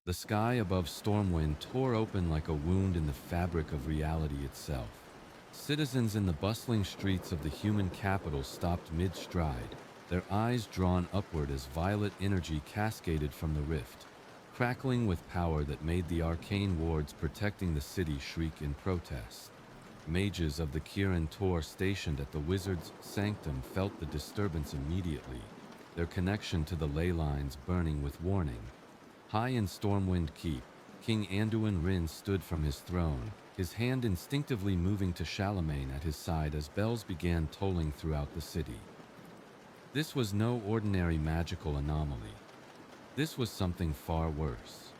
The sky above Stormwind tore open like a wound in the fabric of reality itself. Citizens in the bustling streets of the human capital stopped mid-stride, their eyes drawn upward as violet energy cascaded from the rift, crackling with power that made the arcane wards protecting the city shriek in protest. Mages of the Kirin Tor stationed at the wizard's sanctum felt the disturbance immediately, their connection to the ley lines burning with warning. High in Stormwind Keep, King Anduin Rin stood from his throne, his hand instinctively moving to Charlemagne at his side as bells began tolling throughout the city. This was no ordinary magical anomaly. This was something far worse.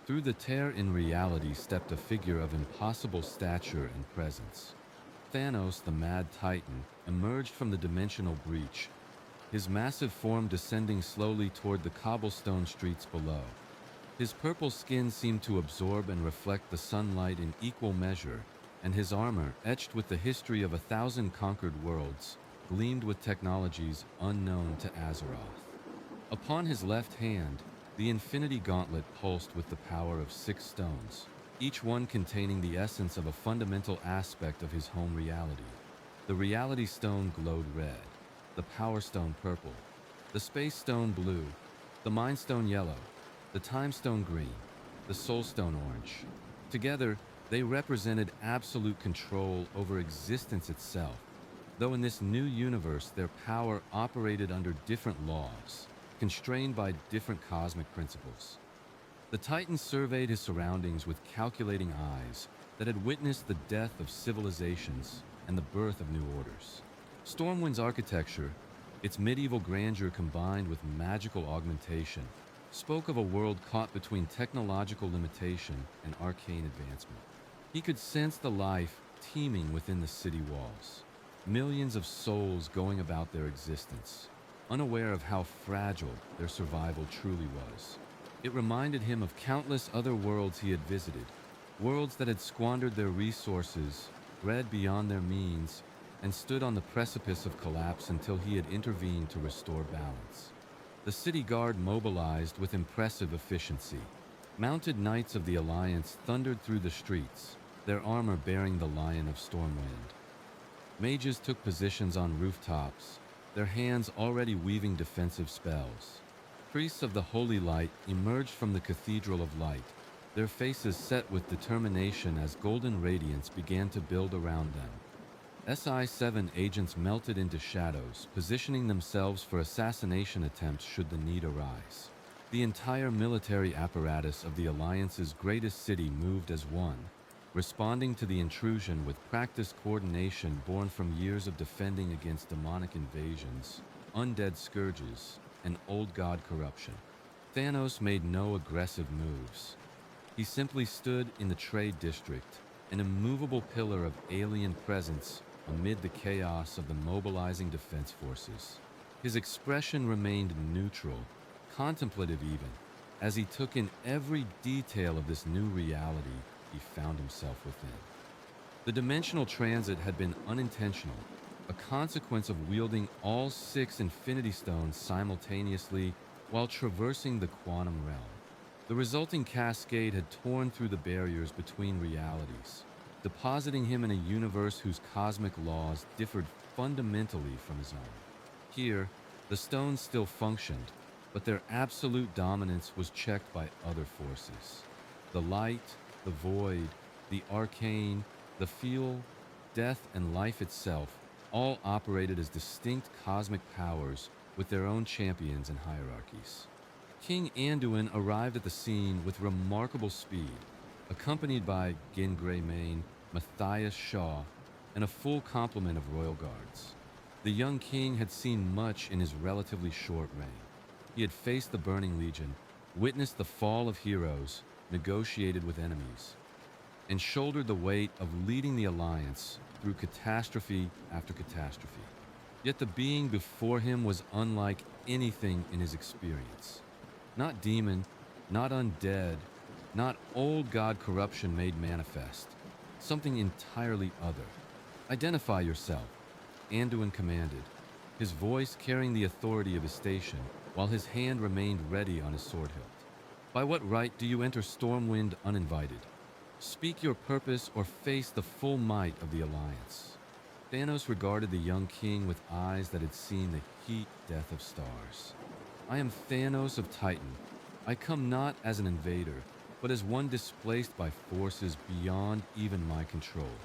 Through the tear in reality stepped a figure of impossible stature and presence. Thanos, the Mad Titan, emerged from the dimensional breach, his massive form descending slowly toward the cobblestone streets below. His purple skin seemed to absorb and reflect the sunlight in equal measure, and his armor, etched with the history of 1,000 conquered worlds, gleamed with technologies unknown to Azeroth. Upon his left hand, the Infinity Gauntlet pulsed with the power of 6 stones, each one containing the essence of a fundamental aspect of his home reality. The Reality Stone glowed red, the Power Stone purple, the Space Stone blue, the Mind Stone yellow, the Time Stone green, the Soul Stone orange. Together, they represented absolute control over existence itself, though in this new universe their power operated under different laws, constrained by different cosmic principles. The Titan surveyed his surroundings with calculating eyes that had witnessed the death of civilizations and the birth of new orders. Stormwind's architecture, its medieval grandeur combined with magical augmentation, spoke of a world caught between technological limitation and arcane advancement. He could sense the life teeming within the city walls, millions of souls going about their existence, unaware of how fragile their survival truly was. It reminded him of countless other worlds he had visited, worlds that had squandered their resources, bred beyond their means, and stood on the precipice of collapse until he had intervened to restore balance. The city guard mobilized with impressive efficiency. Mounted knights of the Alliance thundered through the streets, their armor bearing the Lion of Stormwind. Mages took positions on rooftops, their hands already weaving defensive spells. Priests of the Holy Light emerged from the Cathedral of Light, their faces set with determination as golden radiance began to build around them. SI-7 agents melted into shadows, positioning themselves for assassination attempts should the need arise. The entire military apparatus of the Alliance's greatest city moved as one, responding to the intrusion with practiced coordination born from years of defending against demonic invasions, undead scourges, and old god corruption. Thanos made no aggressive moves. He simply stood in the trade district, an immovable pillar of alien presence amid the chaos of the mobilizing defense forces. His expression remained neutral, contemplative even, as he took in every detail of this new reality he found himself within. The dimensional transit had been unintentional, a consequence of wielding all 6 Infinity Stones simultaneously while traversing the quantum realm. The resulting cascade had torn through the barriers between realities, depositing him in a universe whose cosmic laws differed fundamentally from his own. Here, the stones still functioned, but their absolute dominance was checked by other forces. The light, the void, the arcane, the fuel, death, and life itself all operated as distinct cosmic powers with their own champions and hierarchies. King Anduin arrived at the scene with remarkable speed, accompanied by Genn Greymane, Matthias Shaw, and a full complement of royal guards. The young king had seen much in his relatively short reign. He had faced the Burning Legion, witnessed the fall of heroes, negotiated with enemies, and shouldered the weight of leading the Alliance through catastrophe after catastrophe. Yet the being before him was unlike anything in his experience. Not demon, not undead, not old god corruption made manifest. Something entirely other. Identify yourself, Anduin commanded, his voice carrying the authority of his station, while his hand remained ready on his sword hilt. By what right do you enter Stormwind uninvited? Speak your purpose or face the full might of the Alliance." Thanos regarded the young king with eyes that had seen the heat death of stars. "I am Thanos of Titan. I come not as an invader, but as one displaced by forces beyond even my control.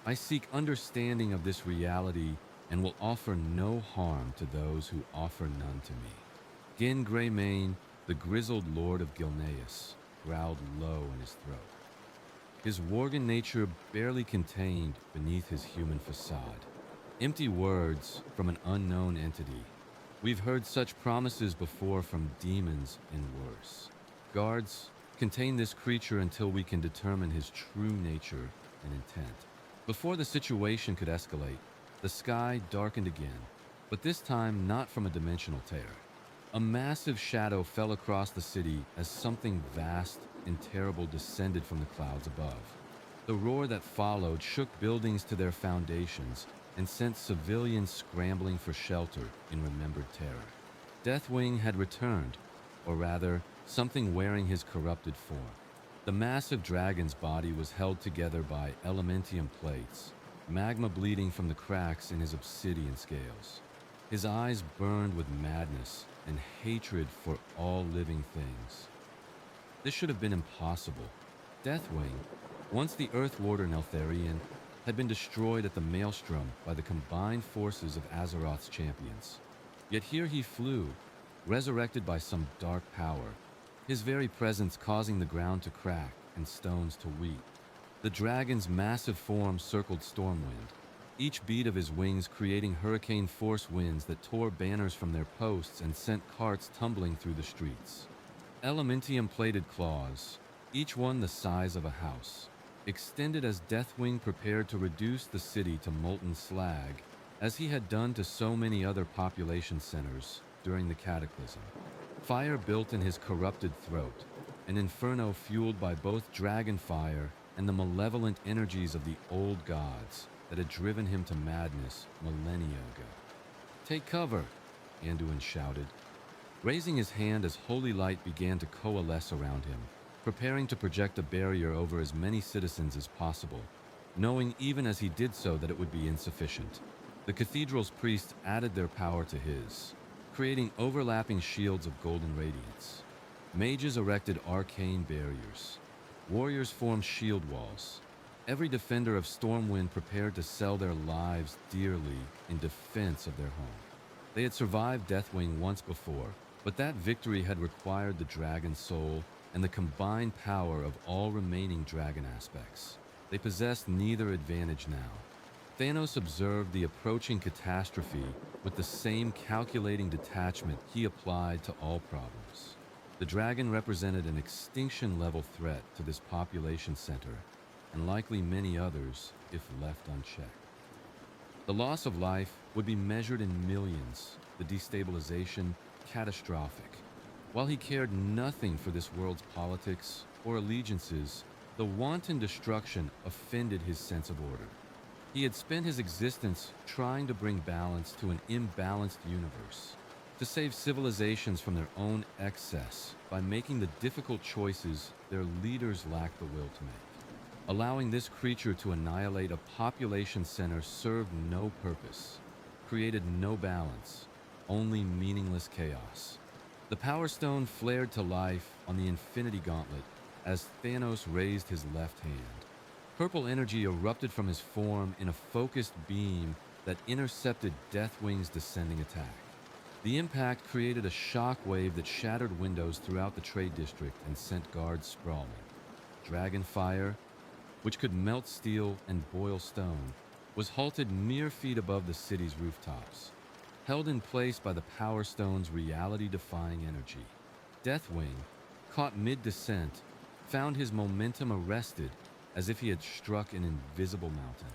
I seek understanding of this reality and will offer no harm to those who offer none to me." Genn Greymane, the grizzled lord of Gilneas, growled low in his throat. His worgen nature barely contained beneath his human facade. Empty words from an unknown entity. We've heard such promises before from demons and worse. Guards, contain this creature until we can determine his true nature and intent. Before the situation could escalate, the sky darkened again, but this time not from a dimensional tear. A massive shadow fell across the city as something vast and terrible descended from the clouds above. The roar that followed shook buildings to their foundations and sent civilians scrambling for shelter in remembered terror. Deathwing had returned, or rather, something wearing his corrupted form. The massive dragon's body was held together by elementium plates, magma bleeding from the cracks in his obsidian scales. His eyes burned with madness and hatred for all living things. This should have been impossible. Deathwing, once the Earth Warder Neltharion, had been destroyed at the Maelstrom by the combined forces of Azeroth's champions. Yet here he flew, resurrected by some dark power, his very presence causing the ground to crack and stones to weep. The dragon's massive form circled Stormwind, each beat of his wings creating hurricane force winds that tore banners from their posts and sent carts tumbling through the streets. Elementium-plated claws, each one the size of a house, extended as Deathwing prepared to reduce the city to molten slag, as he had done to so many other population centers during the Cataclysm. Fire built in his corrupted throat, an inferno fueled by both dragon fire and the malevolent energies of the old gods that had driven him to madness millennia ago. "Take cover," Anduin shouted, raising his hand as holy light began to coalesce around him, preparing to project a barrier over as many citizens as possible, knowing even as he did so that it would be insufficient. The cathedral's priests added their power to his, creating overlapping shields of golden radiance. Mages erected arcane barriers. Warriors formed shield walls. Every defender of Stormwind prepared to sell their lives dearly in defense of their home. They had survived Deathwing once before, but that victory had required the dragon soul and the combined power of all remaining dragon aspects. They possessed neither advantage now. Thanos observed the approaching catastrophe with the same calculating detachment he applied to all problems. The dragon represented an extinction-level threat to this population center, and likely many others if left unchecked. The loss of life would be measured in millions, the destabilization catastrophic. While he cared nothing for this world's politics or allegiances, the wanton destruction offended his sense of order. He had spent his existence trying to bring balance to an imbalanced universe, to save civilizations from their own excess by making the difficult choices their leaders lacked the will to make. Allowing this creature to annihilate a population center served no purpose, created no balance, only meaningless chaos. The Power Stone flared to life on the Infinity Gauntlet as Thanos raised his left hand. Purple energy erupted from his form in a focused beam that intercepted Deathwing's descending attack. The impact created a shockwave that shattered windows throughout the trade district and sent guards sprawling. Dragon fire, which could melt steel and boil stone, was halted mere feet above the city's rooftops, held in place by the Power Stone's reality-defying energy. Deathwing, caught mid-descent, found his momentum arrested as if he had struck an invisible mountain.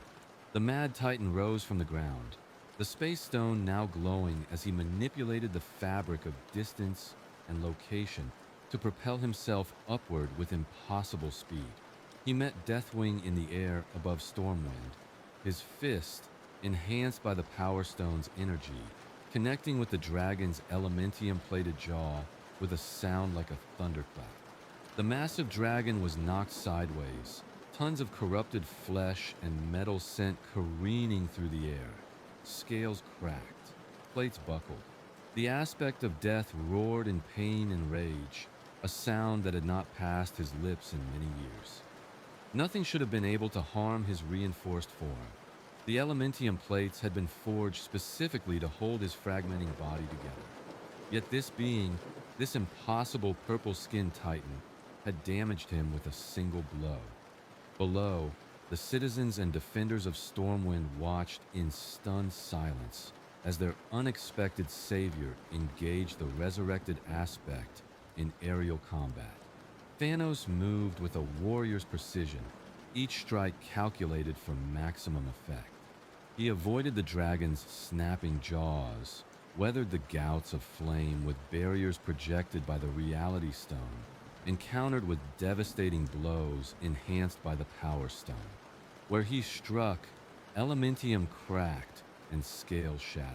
The Mad Titan rose from the ground, the Space Stone now glowing as he manipulated the fabric of distance and location to propel himself upward with impossible speed. He met Deathwing in the air above Stormwind, his fist, enhanced by the Power Stone's energy, connecting with the dragon's elementium-plated jaw with a sound like a thunderclap. The massive dragon was knocked sideways, tons of corrupted flesh and metal sent careening through the air. Scales cracked, plates buckled. The aspect of death roared in pain and rage, a sound that had not passed his lips in many years. Nothing should have been able to harm his reinforced form. The elementium plates had been forged specifically to hold his fragmenting body together. Yet this being, this impossible purple-skinned titan, had damaged him with a single blow. Below, the citizens and defenders of Stormwind watched in stunned silence as their unexpected savior engaged the resurrected aspect in aerial combat. Thanos moved with a warrior's precision, each strike calculated for maximum effect. He avoided the dragon's snapping jaws, weathered the gouts of flame with barriers projected by the reality stone, and countered with devastating blows enhanced by the power stone. Where he struck, elementium cracked and scales shattered.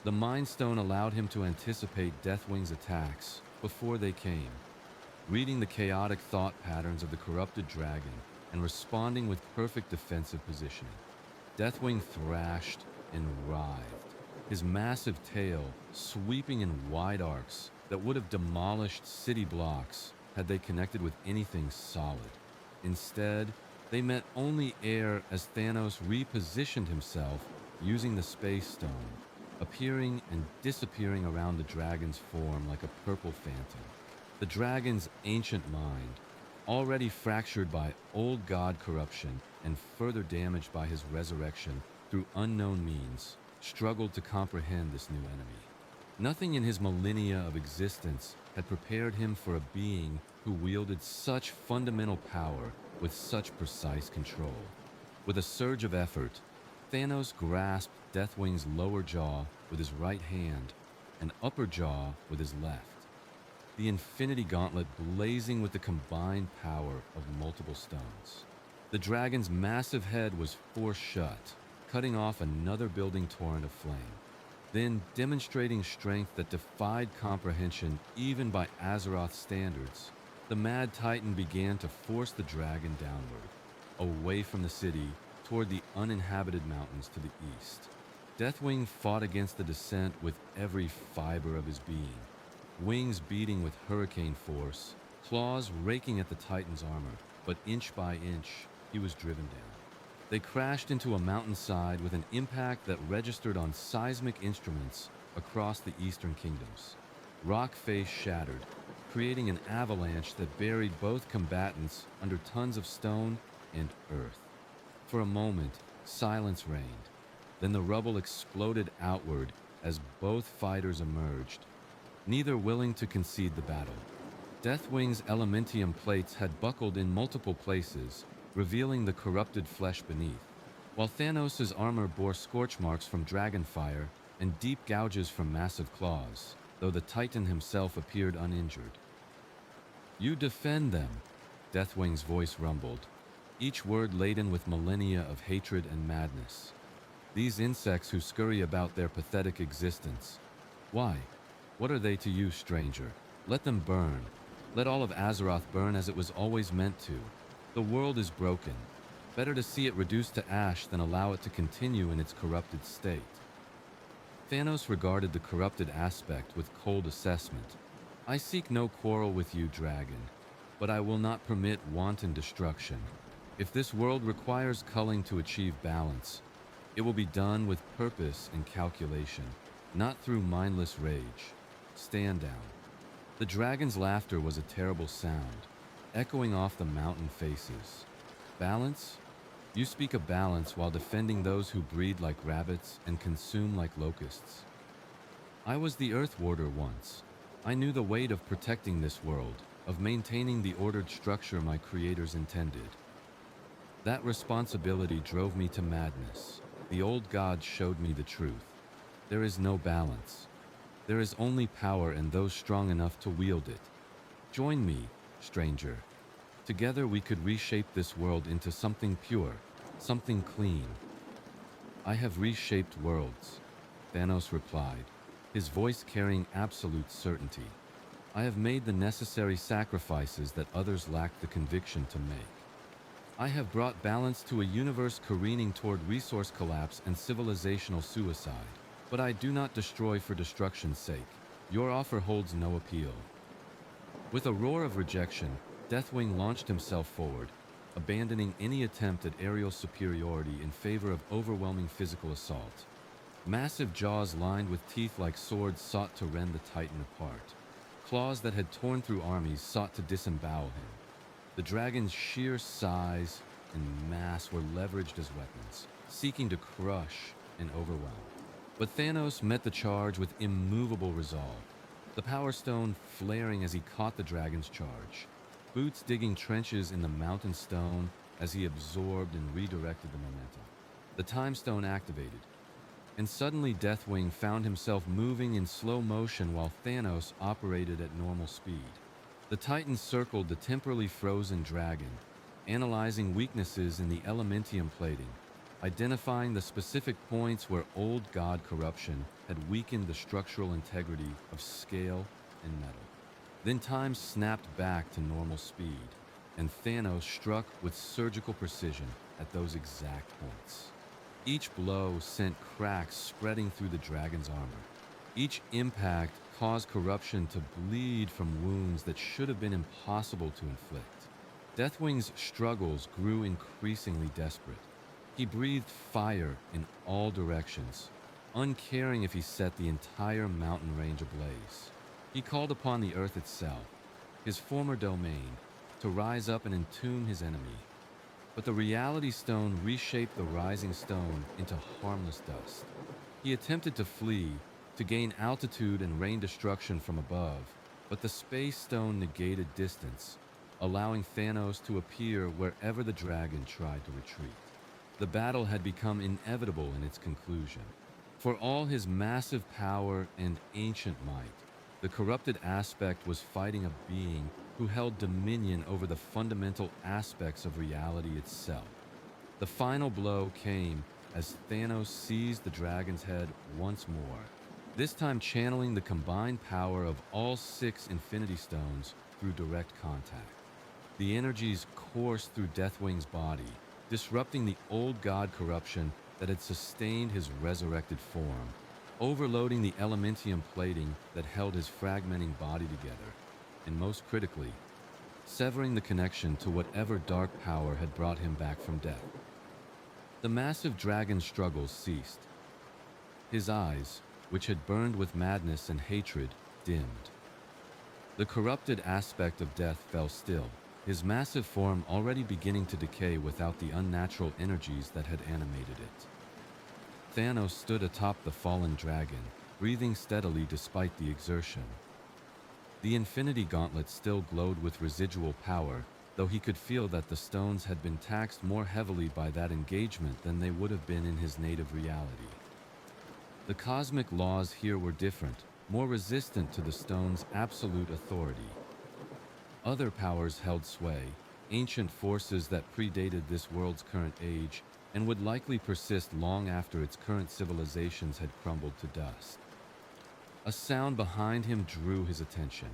The mind stone allowed him to anticipate Deathwing's attacks before they came, reading the chaotic thought patterns of the corrupted dragon and responding with perfect defensive positioning. Deathwing thrashed and writhed, his massive tail sweeping in wide arcs that would have demolished city blocks had they connected with anything solid. Instead, they met only air as Thanos repositioned himself using the space stone, appearing and disappearing around the dragon's form like a purple phantom. The dragon's ancient mind, already fractured by old god corruption and further damaged by his resurrection through unknown means, struggled to comprehend this new enemy. Nothing in his millennia of existence had prepared him for a being who wielded such fundamental power with such precise control. With a surge of effort, Thanos grasped Deathwing's lower jaw with his right hand and upper jaw with his left, the Infinity Gauntlet blazing with the combined power of multiple stones. The dragon's massive head was forced shut, cutting off another building torrent of flame. Then, demonstrating strength that defied comprehension even by Azeroth standards, the Mad Titan began to force the dragon downward, away from the city toward the uninhabited mountains to the east. Deathwing fought against the descent with every fiber of his being, wings beating with hurricane force, claws raking at the Titan's armor, but inch by inch, he was driven down. They crashed into a mountainside with an impact that registered on seismic instruments across the eastern kingdoms. Rock face shattered, creating an avalanche that buried both combatants under tons of stone and earth. For a moment, silence reigned. Then the rubble exploded outward as both fighters emerged, neither willing to concede the battle. Deathwing's elementium plates had buckled in multiple places, revealing the corrupted flesh beneath, while Thanos' armor bore scorch marks from dragonfire and deep gouges from massive claws, though the Titan himself appeared uninjured. "You defend them," Deathwing's voice rumbled, each word laden with millennia of hatred and madness. "These insects who scurry about their pathetic existence. Why? What are they to you, stranger? Let them burn. Let all of Azeroth burn as it was always meant to. The world is broken. Better to see it reduced to ash than allow it to continue in its corrupted state." Thanos regarded the corrupted aspect with cold assessment. "I seek no quarrel with you, dragon, but I will not permit wanton destruction. If this world requires culling to achieve balance, it will be done with purpose and calculation, not through mindless rage. Stand down." The dragon's laughter was a terrible sound, echoing off the mountain faces. "Balance? You speak of balance while defending those who breed like rabbits and consume like locusts. I was the Earth Warder once. I knew the weight of protecting this world, of maintaining the ordered structure my creators intended. That responsibility drove me to madness. The old gods showed me the truth. There is no balance. There is only power in those strong enough to wield it. Join me, stranger. Together we could reshape this world into something pure, something clean." "I have reshaped worlds," Thanos replied, his voice carrying absolute certainty. I have made the necessary sacrifices that others lack the conviction to make. I have brought balance to a universe careening toward resource collapse and civilizational suicide, but I do not destroy for destruction's sake. Your offer holds no appeal. With a roar of rejection, Deathwing launched himself forward, abandoning any attempt at aerial superiority in favor of overwhelming physical assault. Massive jaws lined with teeth like swords sought to rend the Titan apart. Claws that had torn through armies sought to disembowel him. The dragon's sheer size and mass were leveraged as weapons, seeking to crush and overwhelm. But Thanos met the charge with immovable resolve, the Power Stone flaring as he caught the dragon's charge, boots digging trenches in the mountain stone as he absorbed and redirected the momentum. The Time Stone activated, and suddenly Deathwing found himself moving in slow motion while Thanos operated at normal speed. The Titan circled the temporarily frozen dragon, analyzing weaknesses in the elementium plating, identifying the specific points where old god corruption had weakened the structural integrity of scale and metal. Then time snapped back to normal speed, and Thanos struck with surgical precision at those exact points. Each blow sent cracks spreading through the dragon's armor. Each impact caused corruption to bleed from wounds that should have been impossible to inflict. Deathwing's struggles grew increasingly desperate. He breathed fire in all directions, uncaring if he set the entire mountain range ablaze. He called upon the earth itself, his former domain, to rise up and entomb his enemy. But the Reality Stone reshaped the rising stone into harmless dust. He attempted to flee, to gain altitude and rain destruction from above, but the Space Stone negated distance, allowing Thanos to appear wherever the dragon tried to retreat. The battle had become inevitable in its conclusion. For all his massive power and ancient might, the corrupted aspect was fighting a being who held dominion over the fundamental aspects of reality itself. The final blow came as Thanos seized the dragon's head once more, this time channeling the combined power of all 6 Infinity Stones through direct contact. The energies coursed through Deathwing's body, disrupting the old god corruption that had sustained his resurrected form, overloading the elementium plating that held his fragmenting body together, and most critically, severing the connection to whatever dark power had brought him back from death. The massive dragon's struggles ceased. His eyes, which had burned with madness and hatred, dimmed. The corrupted aspect of death fell still, his massive form already beginning to decay without the unnatural energies that had animated it. Thanos stood atop the fallen dragon, breathing steadily despite the exertion. The Infinity Gauntlet still glowed with residual power, though he could feel that the stones had been taxed more heavily by that engagement than they would have been in his native reality. The cosmic laws here were different, more resistant to the stone's absolute authority. Other powers held sway, ancient forces that predated this world's current age and would likely persist long after its current civilizations had crumbled to dust. A sound behind him drew his attention.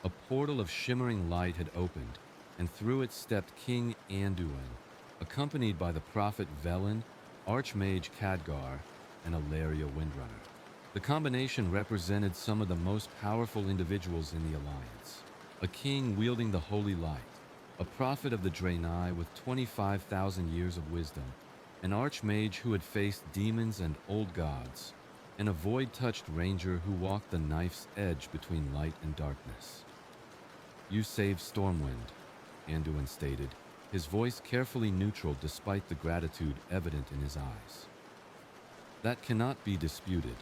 A portal of shimmering light had opened, and through it stepped King Anduin, accompanied by the prophet Velen, Archmage Khadgar, and Alleria Windrunner. The combination represented some of the most powerful individuals in the Alliance. A king wielding the holy light, a prophet of the Draenei with 25,000 years of wisdom, an archmage who had faced demons and old gods, and a void-touched ranger who walked the knife's edge between light and darkness. "You saved Stormwind," Anduin stated, his voice carefully neutral despite the gratitude evident in his eyes. "That cannot be disputed.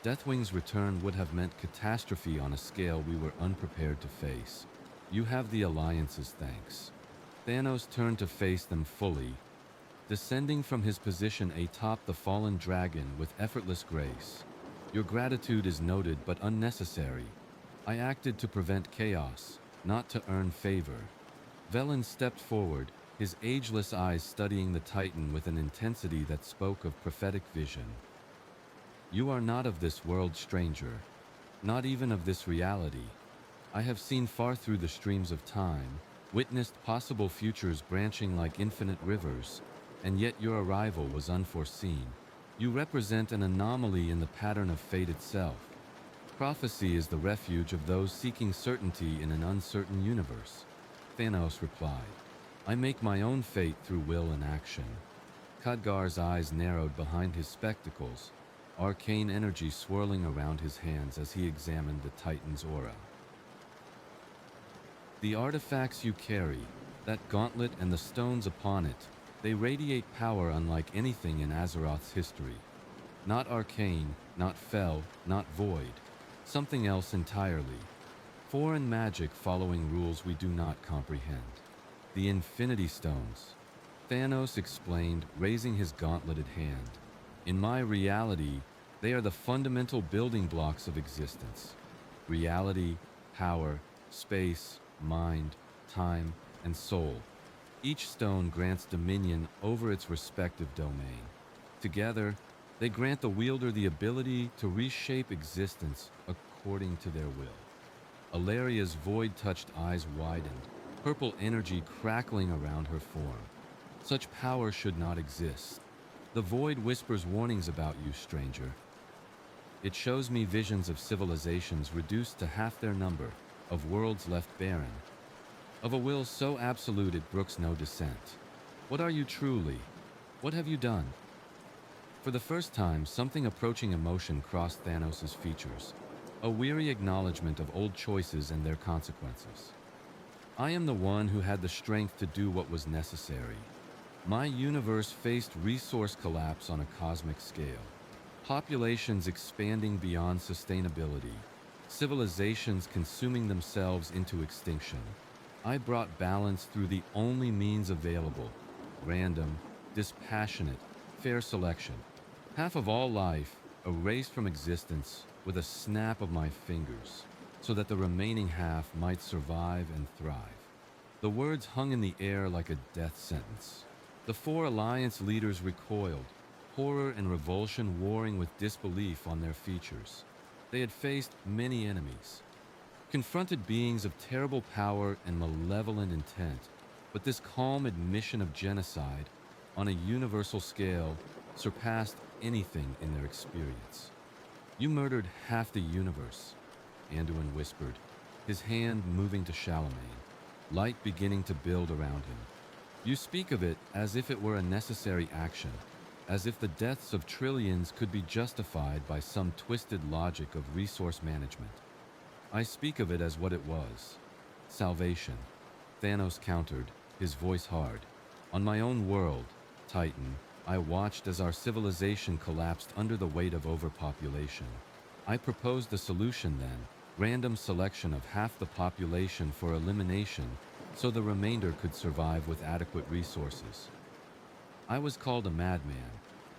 Deathwing's return would have meant catastrophe on a scale we were unprepared to face. You have the Alliance's thanks." Thanos turned to face them fully, descending from his position atop the fallen dragon with effortless grace. "Your gratitude is noted but unnecessary. I acted to prevent chaos, not to earn favor." Velen stepped forward, his ageless eyes studying the Titan with an intensity that spoke of prophetic vision. "You are not of this world, stranger, not even of this reality. I have seen far through the streams of time, witnessed possible futures branching like infinite rivers, and yet your arrival was unforeseen. You represent an anomaly in the pattern of fate itself. Prophecy is the refuge of those seeking certainty in an uncertain universe. Thanos replied, I make my own fate through will and action. Khadgar's eyes narrowed behind his spectacles, arcane energy swirling around his hands as he examined the Titan's aura. The artifacts you carry, that gauntlet and the stones upon it, they radiate power unlike anything in Azeroth's history. Not arcane, not fell, not void. Something else entirely. Foreign magic following rules we do not comprehend. The Infinity Stones. Thanos explained, raising his gauntleted hand. In my reality, they are the fundamental building blocks of existence. Reality, power, space, mind, time, and soul. Each stone grants dominion over its respective domain. Together, they grant the wielder the ability to reshape existence according to their will. Alleria's void-touched eyes widened, purple energy crackling around her form. Such power should not exist. The void whispers warnings about you, stranger. It shows me visions of civilizations reduced to half their number, of worlds left barren, of a will so absolute it brooks no dissent. What are you truly? What have you done? For the first time, something approaching emotion crossed Thanos' features, a weary acknowledgement of old choices and their consequences. I am the one who had the strength to do what was necessary. My universe faced resource collapse on a cosmic scale, populations expanding beyond sustainability, civilizations consuming themselves into extinction. I brought balance through the only means available: random, dispassionate, fair selection. Half of all life erased from existence with a snap of my fingers, so that the remaining half might survive and thrive. The words hung in the air like a death sentence. The four Alliance leaders recoiled, horror and revulsion warring with disbelief on their features. They had faced many enemies, confronted beings of terrible power and malevolent intent, but this calm admission of genocide on a universal scale surpassed anything in their experience. You murdered half the universe, Anduin whispered, his hand moving to Charlemagne, light beginning to build around him. You speak of it as if it were a necessary action, as if the deaths of trillions could be justified by some twisted logic of resource management. I speak of it as what it was: salvation. Thanos countered, his voice hard. On my own world, Titan, I watched as our civilization collapsed under the weight of overpopulation. I proposed a solution then: random selection of half the population for elimination so the remainder could survive with adequate resources. I was called a madman,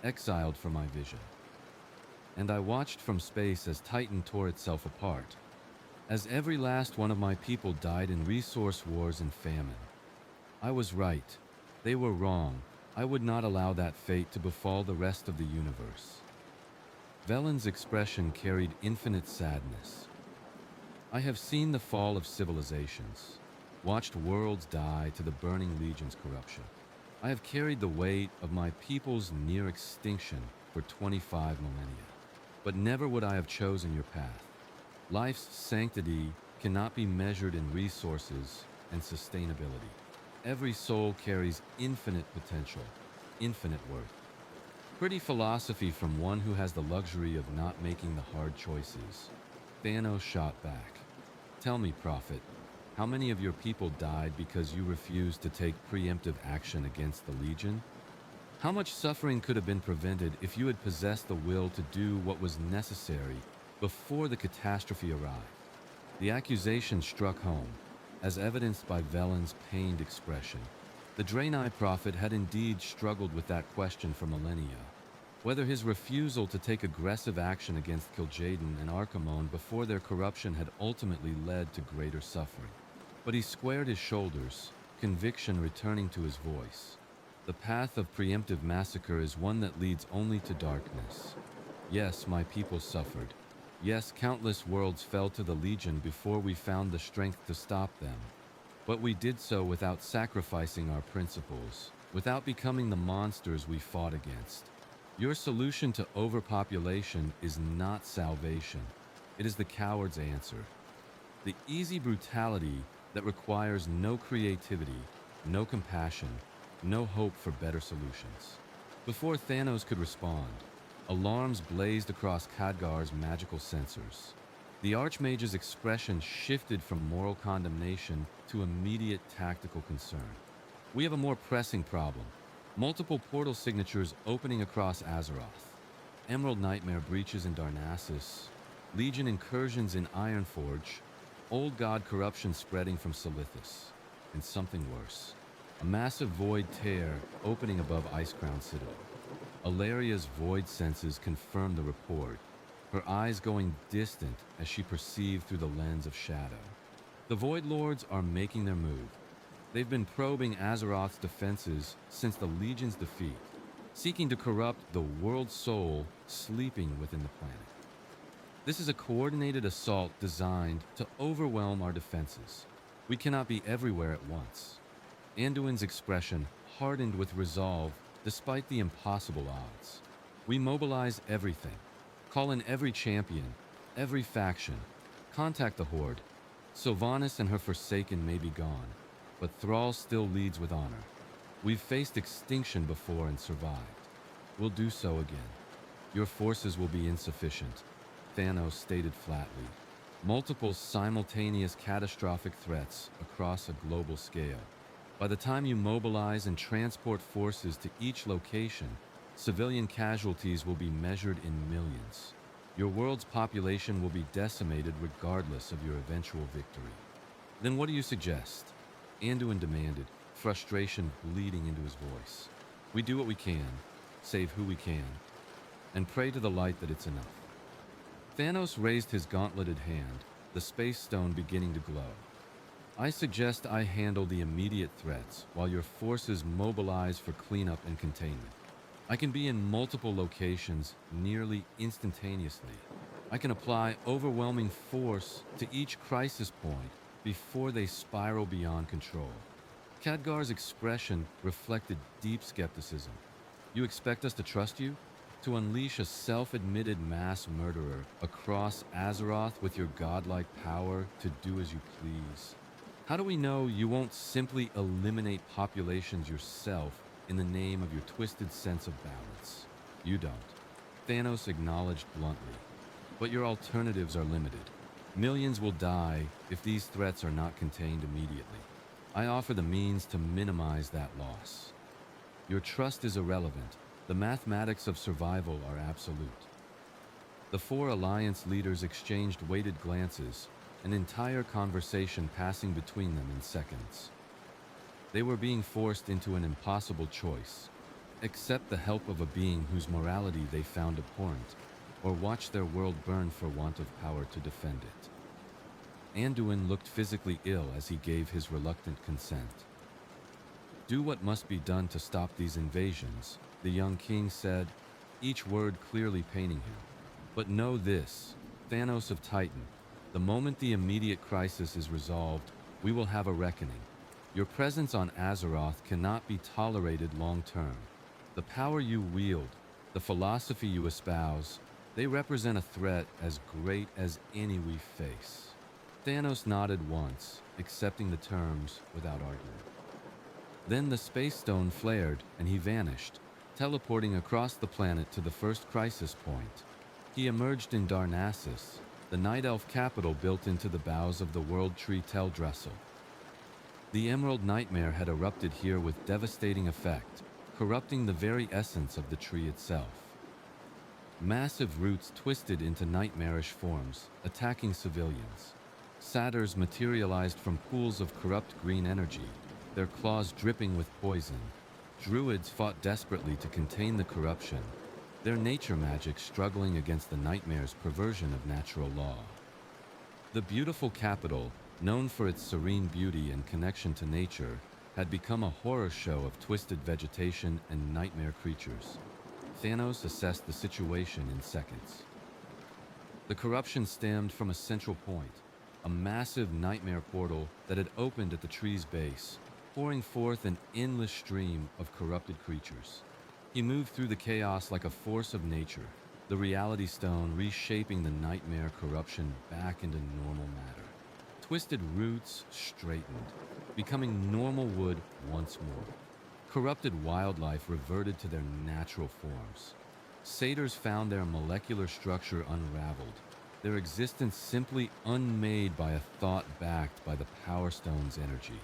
exiled for my vision. And I watched from space as Titan tore itself apart, as every last one of my people died in resource wars and famine. I was right. They were wrong. I would not allow that fate to befall the rest of the universe. Velen's expression carried infinite sadness. I have seen the fall of civilizations, watched worlds die to the burning legion's corruption. I have carried the weight of my people's near extinction for 25 millennia, but never would I have chosen your path. Life's sanctity cannot be measured in resources and sustainability. Every soul carries infinite potential, infinite worth. Pretty philosophy from one who has the luxury of not making the hard choices. Thanos shot back. Tell me, Prophet, how many of your people died because you refused to take preemptive action against the Legion? How much suffering could have been prevented if you had possessed the will to do what was necessary before the catastrophe arrived? The accusation struck home, as evidenced by Velen's pained expression. The Draenei prophet had indeed struggled with that question for millennia, whether his refusal to take aggressive action against Kil'jaeden and Arcamon before their corruption had ultimately led to greater suffering. But he squared his shoulders, conviction returning to his voice. The path of preemptive massacre is one that leads only to darkness. Yes, my people suffered. Yes, countless worlds fell to the Legion before we found the strength to stop them. But we did so without sacrificing our principles, without becoming the monsters we fought against. Your solution to overpopulation is not salvation. It is the coward's answer. The easy brutality that requires no creativity, no compassion, no hope for better solutions. Before Thanos could respond, alarms blazed across Khadgar's magical sensors. The Archmage's expression shifted from moral condemnation to immediate tactical concern. We have a more pressing problem. Multiple portal signatures opening across Azeroth. Emerald Nightmare breaches in Darnassus. Legion incursions in Ironforge. Old God corruption spreading from Silithus. And something worse. A massive void tear opening above Icecrown Citadel. Alleria's void senses confirmed the report, her eyes going distant as she perceived through the lens of shadow. The Void Lords are making their move. They've been probing Azeroth's defenses since the Legion's defeat, seeking to corrupt the world soul sleeping within the planet. This is a coordinated assault designed to overwhelm our defenses. We cannot be everywhere at once. Anduin's expression hardened with resolve despite the impossible odds. We mobilize everything. Call in every champion, every faction. Contact the Horde. Sylvanas and her Forsaken may be gone, but Thrall still leads with honor. We've faced extinction before and survived. We'll do so again. Your forces will be insufficient, Thanos stated flatly. Multiple simultaneous catastrophic threats across a global scale. By the time you mobilize and transport forces to each location, civilian casualties will be measured in millions. Your world's population will be decimated regardless of your eventual victory. Then what do you suggest? Anduin demanded, frustration bleeding into his voice. We do what we can, save who we can, and pray to the light that it's enough. Thanos raised his gauntleted hand, the space stone beginning to glow. I suggest I handle the immediate threats while your forces mobilize for cleanup and containment. I can be in multiple locations nearly instantaneously. I can apply overwhelming force to each crisis point before they spiral beyond control. Khadgar's expression reflected deep skepticism. You expect us to trust you? To unleash a self-admitted mass murderer across Azeroth with your godlike power to do as you please? How do we know you won't simply eliminate populations yourself in the name of your twisted sense of balance? You don't. Thanos acknowledged bluntly. But your alternatives are limited. Millions will die if these threats are not contained immediately. I offer the means to minimize that loss. Your trust is irrelevant. The mathematics of survival are absolute. The four Alliance leaders exchanged weighted glances, an entire conversation passing between them in seconds. They were being forced into an impossible choice: accept the help of a being whose morality they found abhorrent, or watch their world burn for want of power to defend it. Anduin looked physically ill as he gave his reluctant consent. Do what must be done to stop these invasions, the young king said, each word clearly paining him. But know this, Thanos of Titan, the moment the immediate crisis is resolved, we will have a reckoning. Your presence on Azeroth cannot be tolerated long-term. The power you wield, the philosophy you espouse, they represent a threat as great as any we face. Thanos nodded once, accepting the terms without argument. Then the space stone flared and he vanished, teleporting across the planet to the first crisis point. He emerged in Darnassus, the Night Elf capital built into the boughs of the World Tree Teldrassil. The Emerald Nightmare had erupted here with devastating effect, corrupting the very essence of the tree itself. Massive roots twisted into nightmarish forms, attacking civilians. Satyrs materialized from pools of corrupt green energy, their claws dripping with poison. Druids fought desperately to contain the corruption, their nature magic struggling against the nightmare's perversion of natural law. The beautiful capital, known for its serene beauty and connection to nature, had become a horror show of twisted vegetation and nightmare creatures. Thanos assessed the situation in seconds. The corruption stemmed from a central point, a massive nightmare portal that had opened at the tree's base, pouring forth an endless stream of corrupted creatures. He moved through the chaos like a force of nature, the reality stone reshaping the nightmare corruption back into normal matter. Twisted roots straightened, becoming normal wood once more. Corrupted wildlife reverted to their natural forms. Satyrs found their molecular structure unraveled, their existence simply unmade by a thought backed by the Power Stone's energy.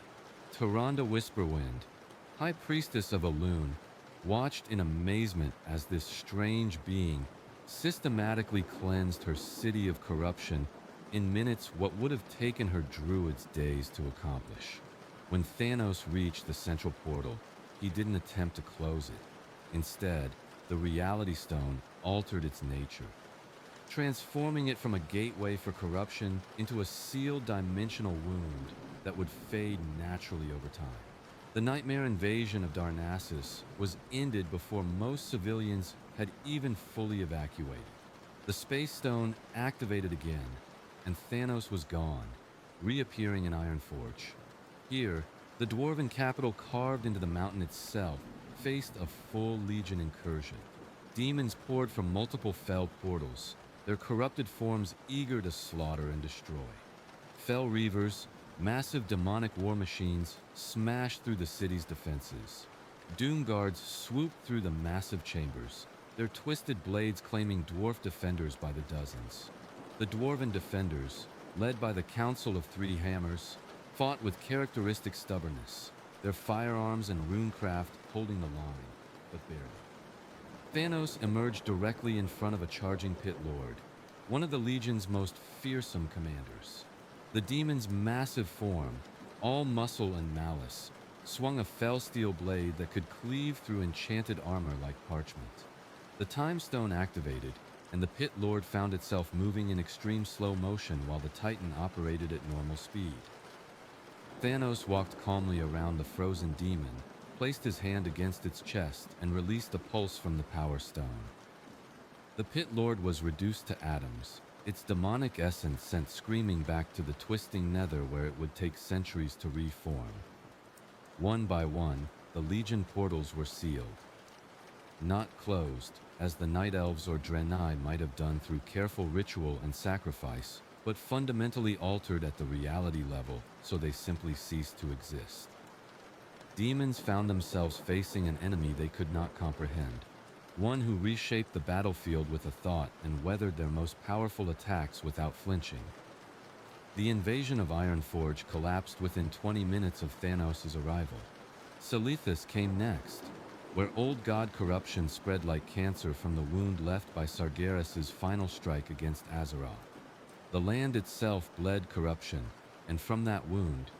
Tyrande Whisperwind, High Priestess of Elune, watched in amazement as this strange being systematically cleansed her city of corruption in minutes what would have taken her druids days to accomplish. When Thanos reached the central portal, he didn't attempt to close it. Instead, the Reality Stone altered its nature, transforming it from a gateway for corruption into a sealed dimensional wound that would fade naturally over time. The nightmare invasion of Darnassus was ended before most civilians had even fully evacuated. The Space Stone activated again, and Thanos was gone, reappearing in Ironforge. Here, the dwarven capital carved into the mountain itself faced a full Legion incursion. Demons poured from multiple fell portals, their corrupted forms eager to slaughter and destroy. Fell Reavers, massive demonic war machines, smashed through the city's defenses. Doom Guards swooped through the massive chambers, their twisted blades claiming dwarf defenders by the dozens. The dwarven defenders, led by the Council of Three Hammers, fought with characteristic stubbornness, their firearms and runecraft holding the line, but barely. Thanos emerged directly in front of a charging Pit Lord, one of the Legion's most fearsome commanders. The demon's massive form, all muscle and malice, swung a fell steel blade that could cleave through enchanted armor like parchment. The Time Stone activated, and the Pit Lord found itself moving in extreme slow motion while the Titan operated at normal speed. Thanos walked calmly around the frozen demon, placed his hand against its chest, and released a pulse from the Power Stone. The Pit Lord was reduced to atoms, its demonic essence sent screaming back to the twisting nether where it would take centuries to reform. One by one, the Legion portals were sealed. Not closed, as the Night Elves or Draenei might have done through careful ritual and sacrifice, but fundamentally altered at the reality level so they simply ceased to exist. Demons found themselves facing an enemy they could not comprehend, one who reshaped the battlefield with a thought and weathered their most powerful attacks without flinching. The invasion of Ironforge collapsed within 20 minutes of Thanos' arrival. Silithus came next, where old god corruption spread like cancer from the wound left by Sargeras' final strike against Azeroth. The land itself bled corruption, and from that wound,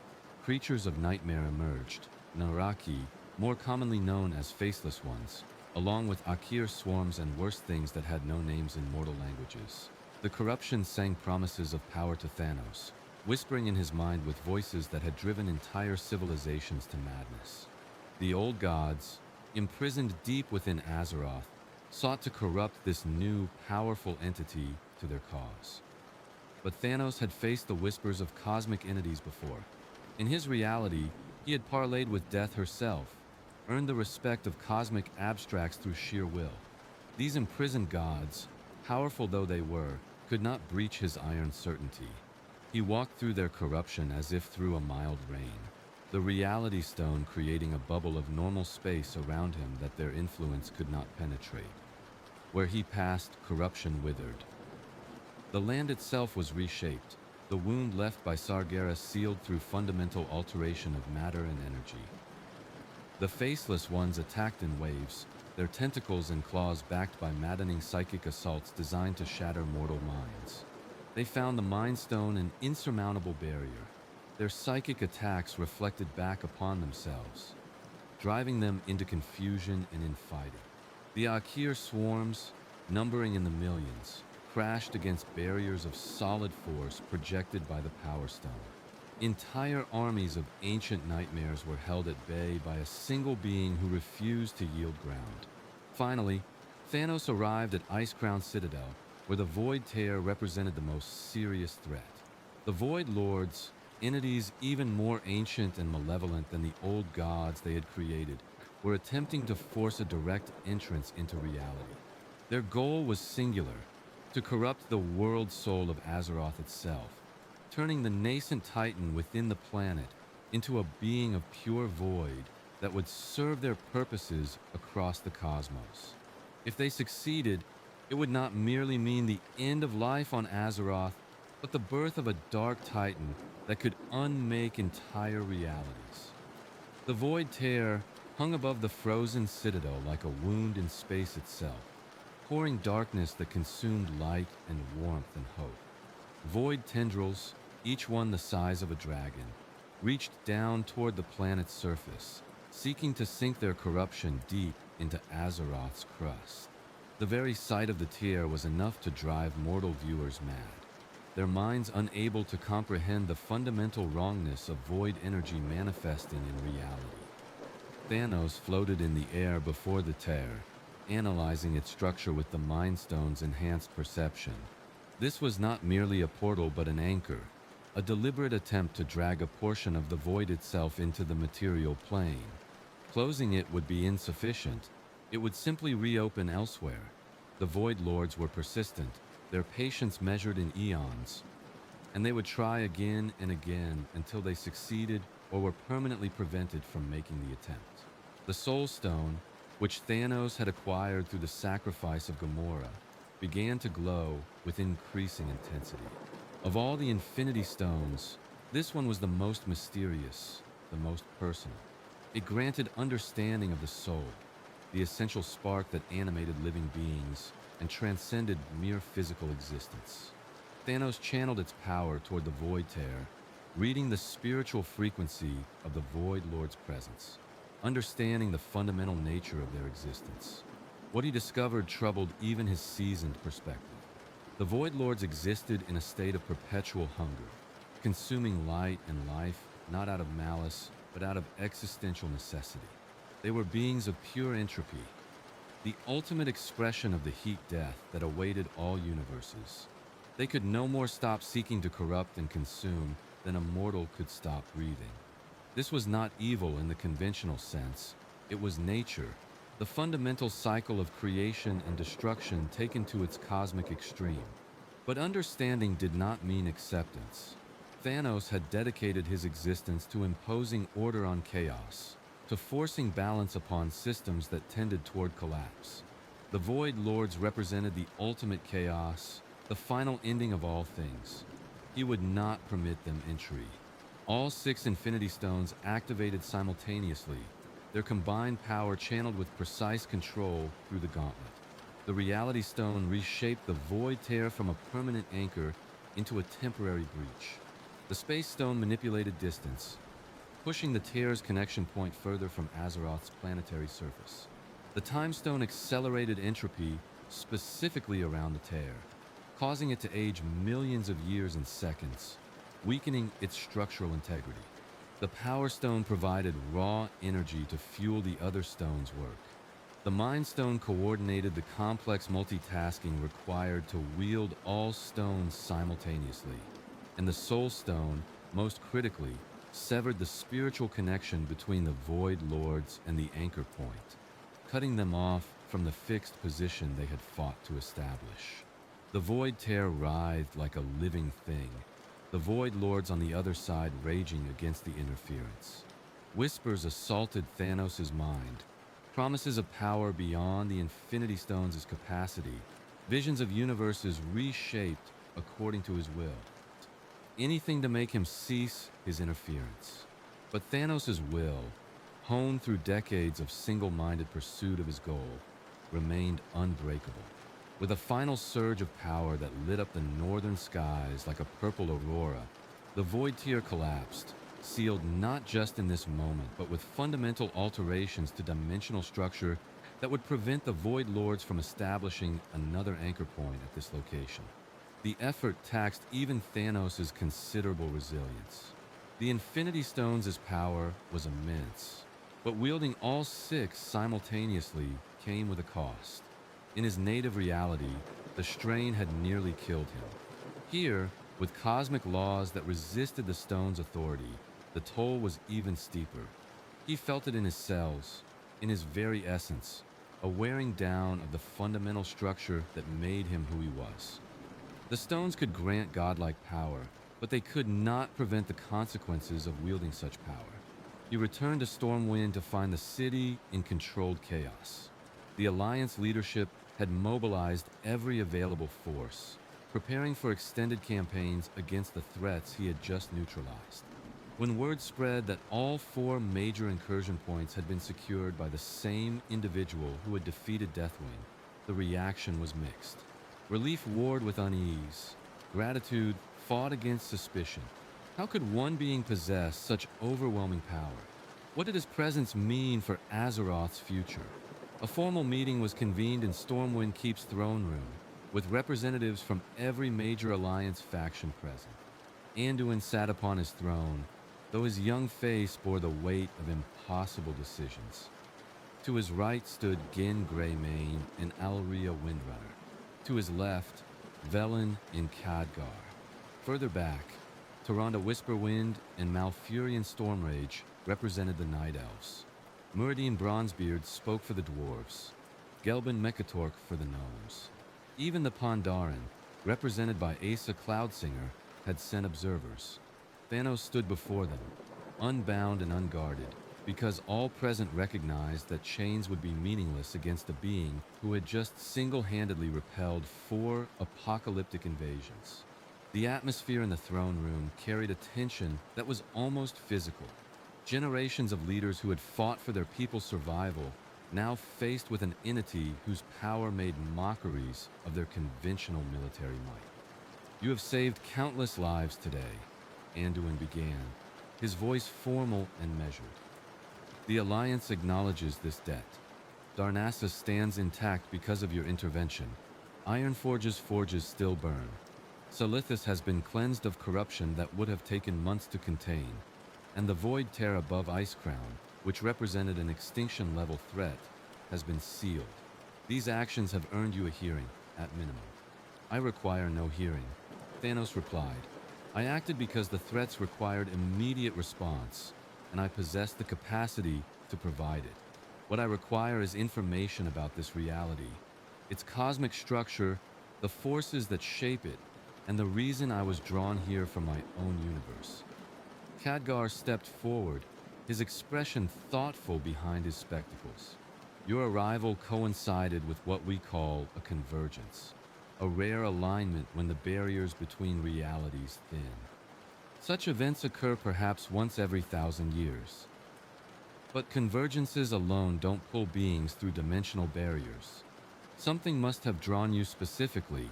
creatures of nightmare emerged, Naraki, more commonly known as Faceless Ones, along with Akir swarms and worse things that had no names in mortal languages. The corruption sang promises of power to Thanos, whispering in his mind with voices that had driven entire civilizations to madness. The old gods, imprisoned deep within Azeroth, sought to corrupt this new, powerful entity to their cause. But Thanos had faced the whispers of cosmic entities before. In his reality, he had parlayed with death herself, earned the respect of cosmic abstracts through sheer will. These imprisoned gods, powerful though they were, could not breach his iron certainty. He walked through their corruption as if through a mild rain, the reality stone creating a bubble of normal space around him that their influence could not penetrate. Where he passed, corruption withered. The land itself was reshaped, the wound left by Sargeras sealed through fundamental alteration of matter and energy. The Faceless Ones attacked in waves, their tentacles and claws backed by maddening psychic assaults designed to shatter mortal minds. They found the Mind Stone an insurmountable barrier. Their psychic attacks reflected back upon themselves, driving them into confusion and infighting. The Akir swarms, numbering in the millions, crashed against barriers of solid force projected by the Power Stone. Entire armies of ancient nightmares were held at bay by a single being who refused to yield ground. Finally, Thanos arrived at Ice Crown Citadel, where the Void Tear represented the most serious threat. The Void Lords, entities even more ancient and malevolent than the old gods they had created, were attempting to force a direct entrance into reality. Their goal was singular: to corrupt the world soul of Azeroth itself, turning the nascent titan within the planet into a being of pure void that would serve their purposes across the cosmos. If they succeeded, it would not merely mean the end of life on Azeroth, but the birth of a dark titan that could unmake entire realities. The Void Tear hung above the frozen citadel like a wound in space itself, pouring darkness that consumed light and warmth and hope. Void tendrils, each one the size of a dragon, reached down toward the planet's surface, seeking to sink their corruption deep into Azeroth's crust. The very sight of the tear was enough to drive mortal viewers mad, their minds unable to comprehend the fundamental wrongness of void energy manifesting in reality. Thanos floated in the air before the tear, analyzing its structure with the Mind Stone's enhanced perception. This was not merely a portal but an anchor, a deliberate attempt to drag a portion of the void itself into the material plane. Closing it would be insufficient. It would simply reopen elsewhere. The Void Lords were persistent, their patience measured in eons, and they would try again and again until they succeeded or were permanently prevented from making the attempt. The Soul Stone, which Thanos had acquired through the sacrifice of Gamora, began to glow with increasing intensity. Of all the Infinity Stones, this one was the most mysterious, the most personal. It granted understanding of the soul, the essential spark that animated living beings and transcended mere physical existence. Thanos channeled its power toward the Void Tear, reading the spiritual frequency of the Void Lord's presence, understanding the fundamental nature of their existence. What he discovered troubled even his seasoned perspective. The Void Lords existed in a state of perpetual hunger, consuming light and life not out of malice, but out of existential necessity. They were beings of pure entropy, the ultimate expression of the heat death that awaited all universes. They could no more stop seeking to corrupt and consume than a mortal could stop breathing. This was not evil in the conventional sense. It was nature, the fundamental cycle of creation and destruction taken to its cosmic extreme. But understanding did not mean acceptance. Thanos had dedicated his existence to imposing order on chaos, to forcing balance upon systems that tended toward collapse. The Void Lords represented the ultimate chaos, the final ending of all things. He would not permit them entry. All 6 Infinity Stones activated simultaneously, their combined power channeled with precise control through the gauntlet. The Reality Stone reshaped the Void Tear from a permanent anchor into a temporary breach. The Space Stone manipulated distance, pushing the Tear's connection point further from Azeroth's planetary surface. The Time Stone accelerated entropy specifically around the Tear, causing it to age millions of years in seconds, weakening its structural integrity. The Power Stone provided raw energy to fuel the other stones' work. The Mind Stone coordinated the complex multitasking required to wield all stones simultaneously. And the Soul Stone, most critically, severed the spiritual connection between the Void Lords and the anchor point, cutting them off from the fixed position they had fought to establish. The Void Tear writhed like a living thing, the Void Lords on the other side raging against the interference. Whispers assaulted Thanos' mind, promises of power beyond the Infinity Stones' capacity, visions of universes reshaped according to his will. Anything to make him cease his interference. But Thanos' will, honed through decades of single-minded pursuit of his goal, remained unbreakable. With a final surge of power that lit up the northern skies like a purple aurora, the Void Tear collapsed, sealed not just in this moment, but with fundamental alterations to dimensional structure that would prevent the Void Lords from establishing another anchor point at this location. The effort taxed even Thanos' considerable resilience. The Infinity Stones' power was immense, but wielding all 6 simultaneously came with a cost. In his native reality, The strain had nearly killed him. Here, with cosmic laws that resisted the stone's authority, the toll was even steeper. He felt it in his cells, in his very essence, a wearing down of the fundamental structure that made him who he was. The stones could grant godlike power, but they could not prevent the consequences of wielding such power. He returned to Stormwind to find the city in controlled chaos. The Alliance leadership had mobilized every available force, preparing for extended campaigns against the threats he had just neutralized. When word spread that all 4 major incursion points had been secured by the same individual who had defeated Deathwing, the reaction was mixed. Relief warred with unease. Gratitude fought against suspicion. How could one being possess such overwhelming power? What did his presence mean for Azeroth's future? A formal meeting was convened in Stormwind Keep's throne room, with representatives from every major Alliance faction present. Anduin sat upon his throne, though his young face bore the weight of impossible decisions. To his right stood Genn Greymane and Alleria Windrunner. To his left, Velen in Khadgar. Further back, Tyrande Whisperwind and Malfurion Stormrage represented the Night Elves. Muradin Bronzebeard spoke for the dwarves. Gelbin Mechatork for the gnomes. Even the Pandaren, represented by Asa Cloudsinger, had sent observers. Thanos stood before them, unbound and unguarded, because all present recognized that chains would be meaningless against a being who had just single-handedly repelled 4 apocalyptic invasions. The atmosphere in the throne room carried a tension that was almost physical. Generations of leaders who had fought for their people's survival, now faced with an entity whose power made mockeries of their conventional military might. "You have saved countless lives today," Anduin began, his voice formal and measured. "The Alliance acknowledges this debt. Darnassus stands intact because of your intervention. Ironforge's forges still burn. Silithus has been cleansed of corruption that would have taken months to contain, and the void tear above Icecrown, which represented an extinction-level threat, has been sealed. These actions have earned you a hearing, at minimum." "I require no hearing," Thanos replied. "I acted because the threats required immediate response, and I possess the capacity to provide it. What I require is information about this reality, its cosmic structure, the forces that shape it, and the reason I was drawn here from my own universe." Khadgar stepped forward, his expression thoughtful behind his spectacles. "Your arrival coincided with what we call a convergence, a rare alignment when the barriers between realities thin. Such events occur perhaps once every 1,000 years. But convergences alone don't pull beings through dimensional barriers. Something must have drawn you specifically,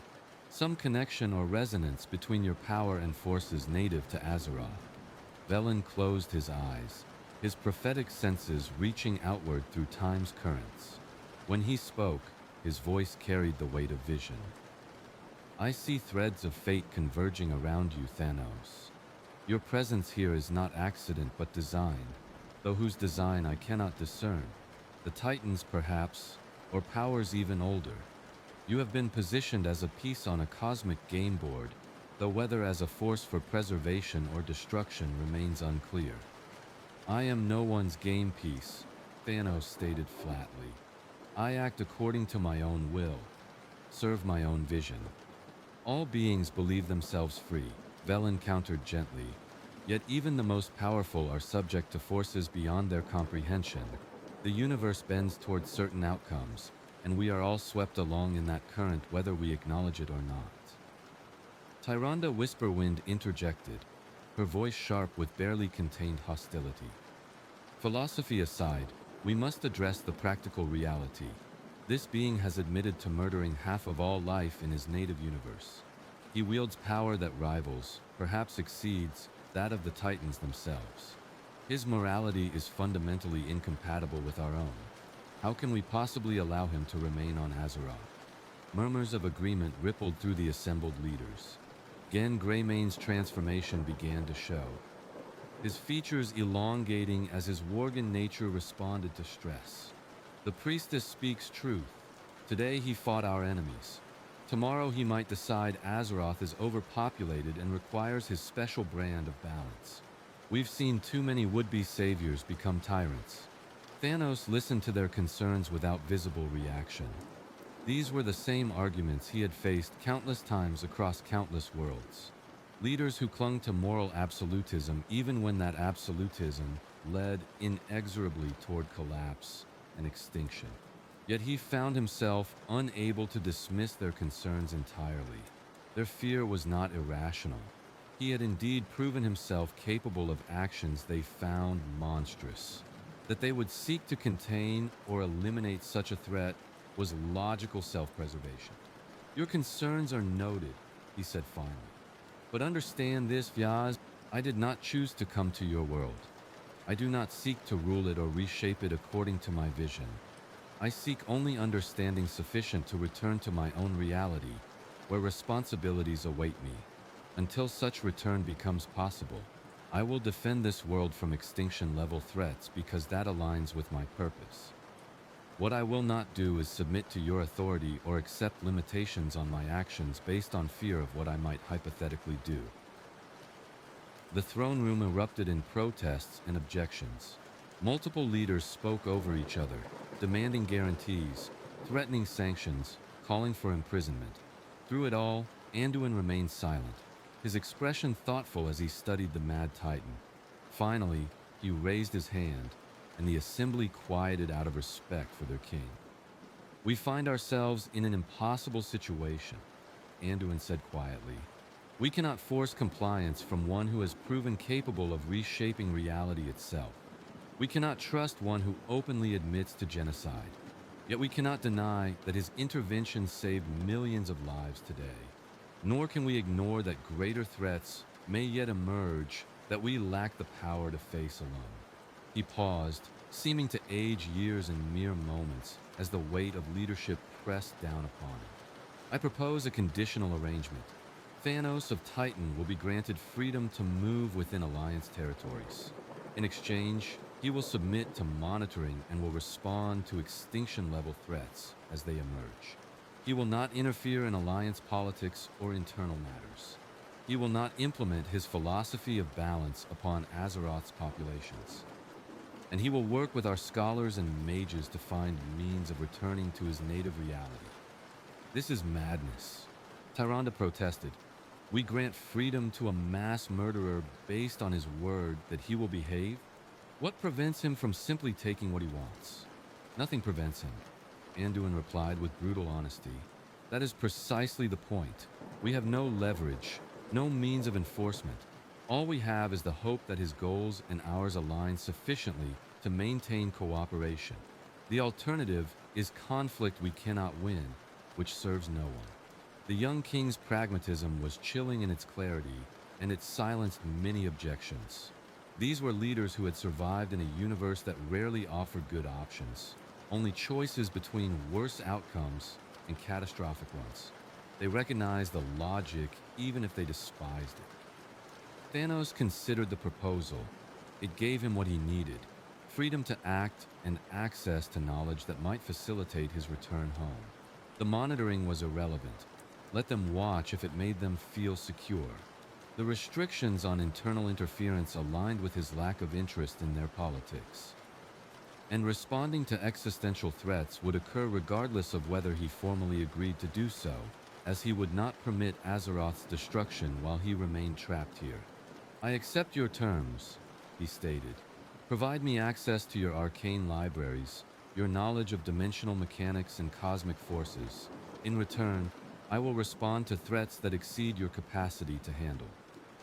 some connection or resonance between your power and forces native to Azeroth." Velen closed his eyes, his prophetic senses reaching outward through time's currents. When he spoke, his voice carried the weight of vision. "I see threads of fate converging around you, Thanos. Your presence here is not accident but design, though whose design I cannot discern. The Titans, perhaps, or powers even older. You have been positioned as a piece on a cosmic game board, though whether as a force for preservation or destruction remains unclear." "I am no one's game piece," Thanos stated flatly. "I act according to my own will, serve my own vision." "All beings believe themselves free," Velen countered gently. "Yet even the most powerful are subject to forces beyond their comprehension. The universe bends towards certain outcomes, and we are all swept along in that current whether we acknowledge it or not." Tyrande Whisperwind interjected, her voice sharp with barely contained hostility. "Philosophy aside, we must address the practical reality. This being has admitted to murdering half of all life in his native universe. He wields power that rivals, perhaps exceeds, that of the Titans themselves. His morality is fundamentally incompatible with our own. How can we possibly allow him to remain on Azeroth?" Murmurs of agreement rippled through the assembled leaders. Genn Greymane's transformation began to show, his features elongating as his Worgen nature responded to stress. "The priestess speaks truth. Today he fought our enemies. Tomorrow he might decide Azeroth is overpopulated and requires his special brand of balance. We've seen too many would-be saviors become tyrants. Thanos listened to their concerns without visible reaction. These were the same arguments he had faced countless times across countless worlds. Leaders who clung to moral absolutism even when that absolutism led inexorably toward collapse and extinction. Yet he found himself unable to dismiss their concerns entirely. Their fear was not irrational. He had indeed proven himself capable of actions they found monstrous. That they would seek to contain or eliminate such a threat was logical self-preservation. Your concerns are noted, he said finally. But understand this, Vyaz, I did not choose to come to your world. I do not seek to rule it or reshape it according to my vision. I seek only understanding sufficient to return to my own reality, where responsibilities await me. Until such return becomes possible, I will defend this world from extinction-level threats because that aligns with my purpose. What I will not do is submit to your authority or accept limitations on my actions based on fear of what I might hypothetically do. The throne room erupted in protests and objections. Multiple leaders spoke over each other, demanding guarantees, threatening sanctions, calling for imprisonment. Through it all, Anduin remained silent, his expression thoughtful as he studied the Mad Titan. Finally, he raised his hand, and the assembly quieted out of respect for their king. We find ourselves in an impossible situation, Anduin said quietly. We cannot force compliance from one who has proven capable of reshaping reality itself. We cannot trust one who openly admits to genocide. Yet we cannot deny that his intervention saved millions of lives today. Nor can we ignore that greater threats may yet emerge that we lack the power to face alone. He paused, seeming to age years in mere moments as the weight of leadership pressed down upon him. I propose a conditional arrangement. Thanos of Titan will be granted freedom to move within Alliance territories. In exchange, he will submit to monitoring and will respond to extinction-level threats as they emerge. He will not interfere in Alliance politics or internal matters. He will not implement his philosophy of balance upon Azeroth's populations. And he will work with our scholars and mages to find means of returning to his native reality. This is madness. Tyrande protested. We grant freedom to a mass murderer based on his word that he will behave? What prevents him from simply taking what he wants? Nothing prevents him, Anduin replied with brutal honesty. That is precisely the point. We have no leverage, no means of enforcement. All we have is the hope that his goals and ours align sufficiently to maintain cooperation. The alternative is conflict we cannot win, which serves no one. The young king's pragmatism was chilling in its clarity, and it silenced many objections. These were leaders who had survived in a universe that rarely offered good options, only choices between worse outcomes and catastrophic ones. They recognized the logic even if they despised it. Thanos considered the proposal. It gave him what he needed, freedom to act and access to knowledge that might facilitate his return home. The monitoring was irrelevant. Let them watch if it made them feel secure. The restrictions on internal interference aligned with his lack of interest in their politics. And responding to existential threats would occur regardless of whether he formally agreed to do so, as he would not permit Azeroth's destruction while he remained trapped here. I accept your terms, he stated. Provide me access to your arcane libraries, your knowledge of dimensional mechanics and cosmic forces. In return, I will respond to threats that exceed your capacity to handle.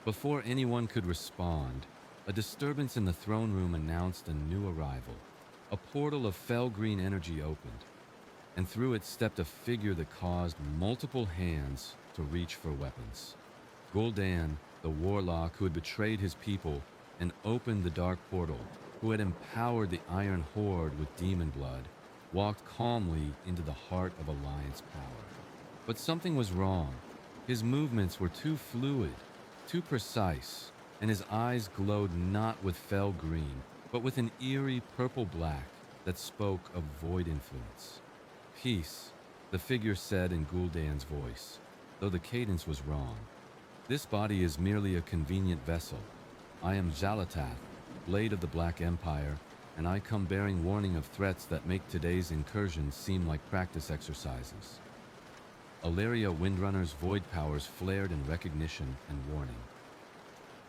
Before anyone could respond, a disturbance in the throne room announced a new arrival. A portal of fell green energy opened, and through it stepped a figure that caused multiple hands to reach for weapons. Gul'dan, the warlock who had betrayed his people and opened the dark portal, who had empowered the Iron Horde with demon blood, walked calmly into the heart of Alliance power. But something was wrong. His movements were too fluid, too precise, and his eyes glowed not with fell green, but with an eerie purple-black that spoke of void influence. Peace, the figure said in Gul'dan's voice, though the cadence was wrong. This body is merely a convenient vessel. I am Xal'atath, Blade of the Black Empire, and I come bearing warning of threats that make today's incursions seem like practice exercises. Alleria Windrunner's void powers flared in recognition and warning.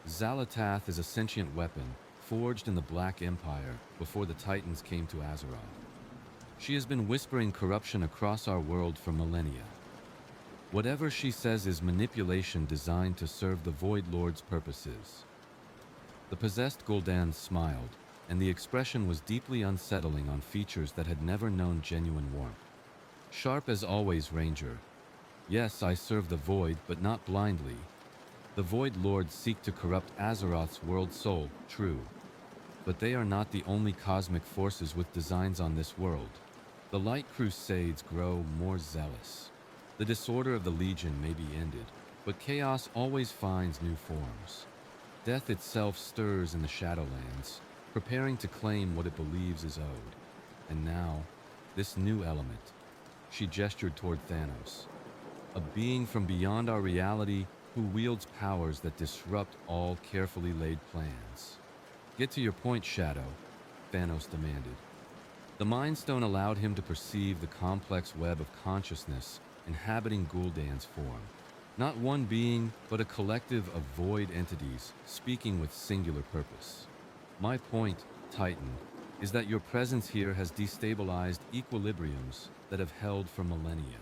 Xal'atath is a sentient weapon, forged in the Black Empire before the Titans came to Azeroth. She has been whispering corruption across our world for millennia. Whatever she says is manipulation designed to serve the Void Lord's purposes. The possessed Gul'dan smiled, and the expression was deeply unsettling on features that had never known genuine warmth. Sharp as always, Ranger. Yes, I serve the Void, but not blindly. The Void Lords seek to corrupt Azeroth's world soul, true. But they are not the only cosmic forces with designs on this world. The Light Crusades grow more zealous. The disorder of the Legion may be ended, but chaos always finds new forms. Death itself stirs in the Shadowlands, preparing to claim what it believes is owed. And now, this new element. She gestured toward Thanos. A being from beyond our reality who wields powers that disrupt all carefully laid plans. Get to your point, Shadow, Thanos demanded. The Mind Stone allowed him to perceive the complex web of consciousness inhabiting Gul'dan's form. Not one being, but a collective of void entities speaking with singular purpose. My point, Titan, is that your presence here has destabilized equilibriums that have held for millennia.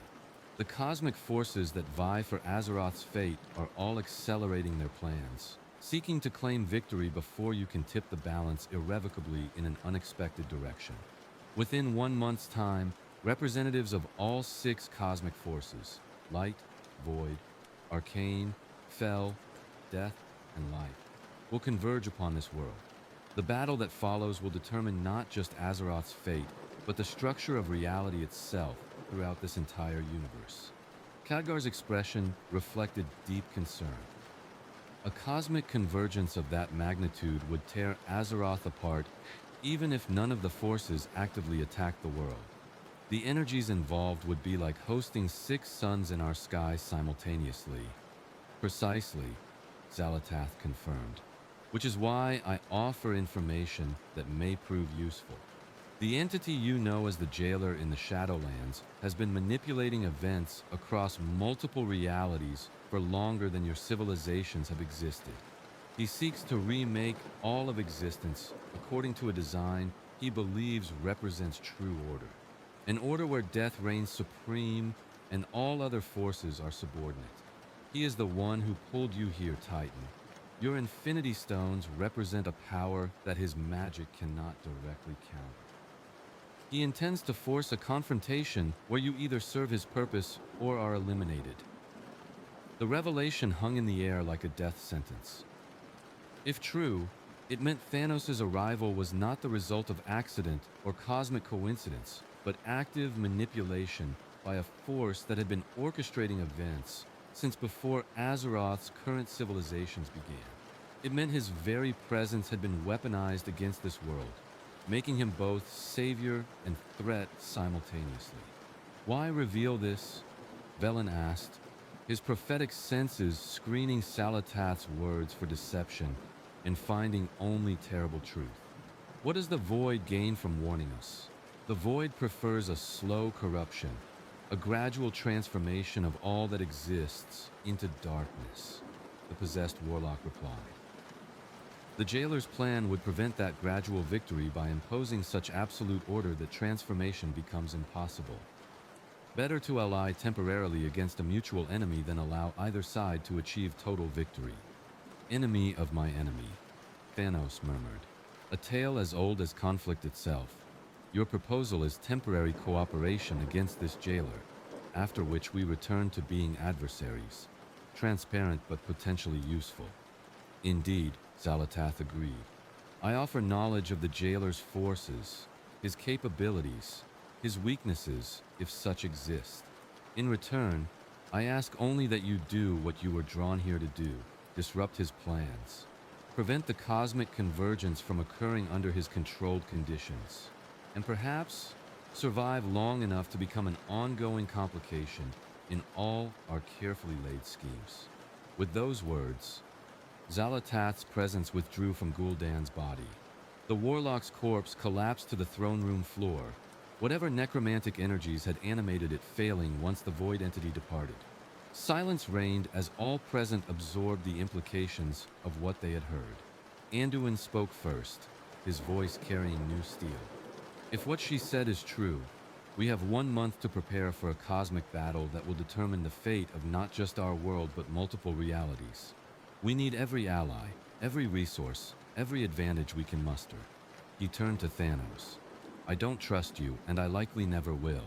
The cosmic forces that vie for Azeroth's fate are all accelerating their plans, seeking to claim victory before you can tip the balance irrevocably in an unexpected direction. Within 1 month's time, representatives of all 6 cosmic forces, light, void, arcane, fel, death, and life, will converge upon this world. The battle that follows will determine not just Azeroth's fate, but the structure of reality itself throughout this entire universe. Khadgar's expression reflected deep concern. A cosmic convergence of that magnitude would tear Azeroth apart, even if none of the forces actively attacked the world. The energies involved would be like hosting 6 suns in our sky simultaneously. Precisely, Xal'atath confirmed, which is why I offer information that may prove useful. The entity you know as the Jailer in the Shadowlands has been manipulating events across multiple realities for longer than your civilizations have existed. He seeks to remake all of existence according to a design he believes represents true order. An order where death reigns supreme and all other forces are subordinate. He is the one who pulled you here, Titan. Your Infinity Stones represent a power that his magic cannot directly counter. He intends to force a confrontation where you either serve his purpose or are eliminated. The revelation hung in the air like a death sentence. If true, it meant Thanos' arrival was not the result of accident or cosmic coincidence, but active manipulation by a force that had been orchestrating events since before Azeroth's current civilizations began. It meant his very presence had been weaponized against this world, making him both savior and threat simultaneously. Why reveal this? Velen asked, his prophetic senses screening Xal'atath's words for deception and finding only terrible truth. What does the Void gain from warning us? The Void prefers a slow corruption, a gradual transformation of all that exists into darkness, the possessed warlock replied. The Jailer's plan would prevent that gradual victory by imposing such absolute order that transformation becomes impossible. Better to ally temporarily against a mutual enemy than allow either side to achieve total victory. Enemy of my enemy, Thanos murmured. A tale as old as conflict itself. Your proposal is temporary cooperation against this Jailer, after which we return to being adversaries. Transparent but potentially useful. Indeed, Xal'atath agreed. I offer knowledge of the Jailer's forces, his capabilities, his weaknesses, if such exist. In return, I ask only that you do what you were drawn here to do, disrupt his plans. Prevent the cosmic convergence from occurring under his controlled conditions. And perhaps survive long enough to become an ongoing complication in all our carefully laid schemes. With those words, Xal'atath's presence withdrew from Gul'dan's body. The warlock's corpse collapsed to the throne room floor, whatever necromantic energies had animated it failing once the void entity departed. Silence reigned as all present absorbed the implications of what they had heard. Anduin spoke first, his voice carrying new steel. If what she said is true, we have 1 month to prepare for a cosmic battle that will determine the fate of not just our world but multiple realities. We need every ally, every resource, every advantage we can muster. He turned to Thanos. I don't trust you, and I likely never will.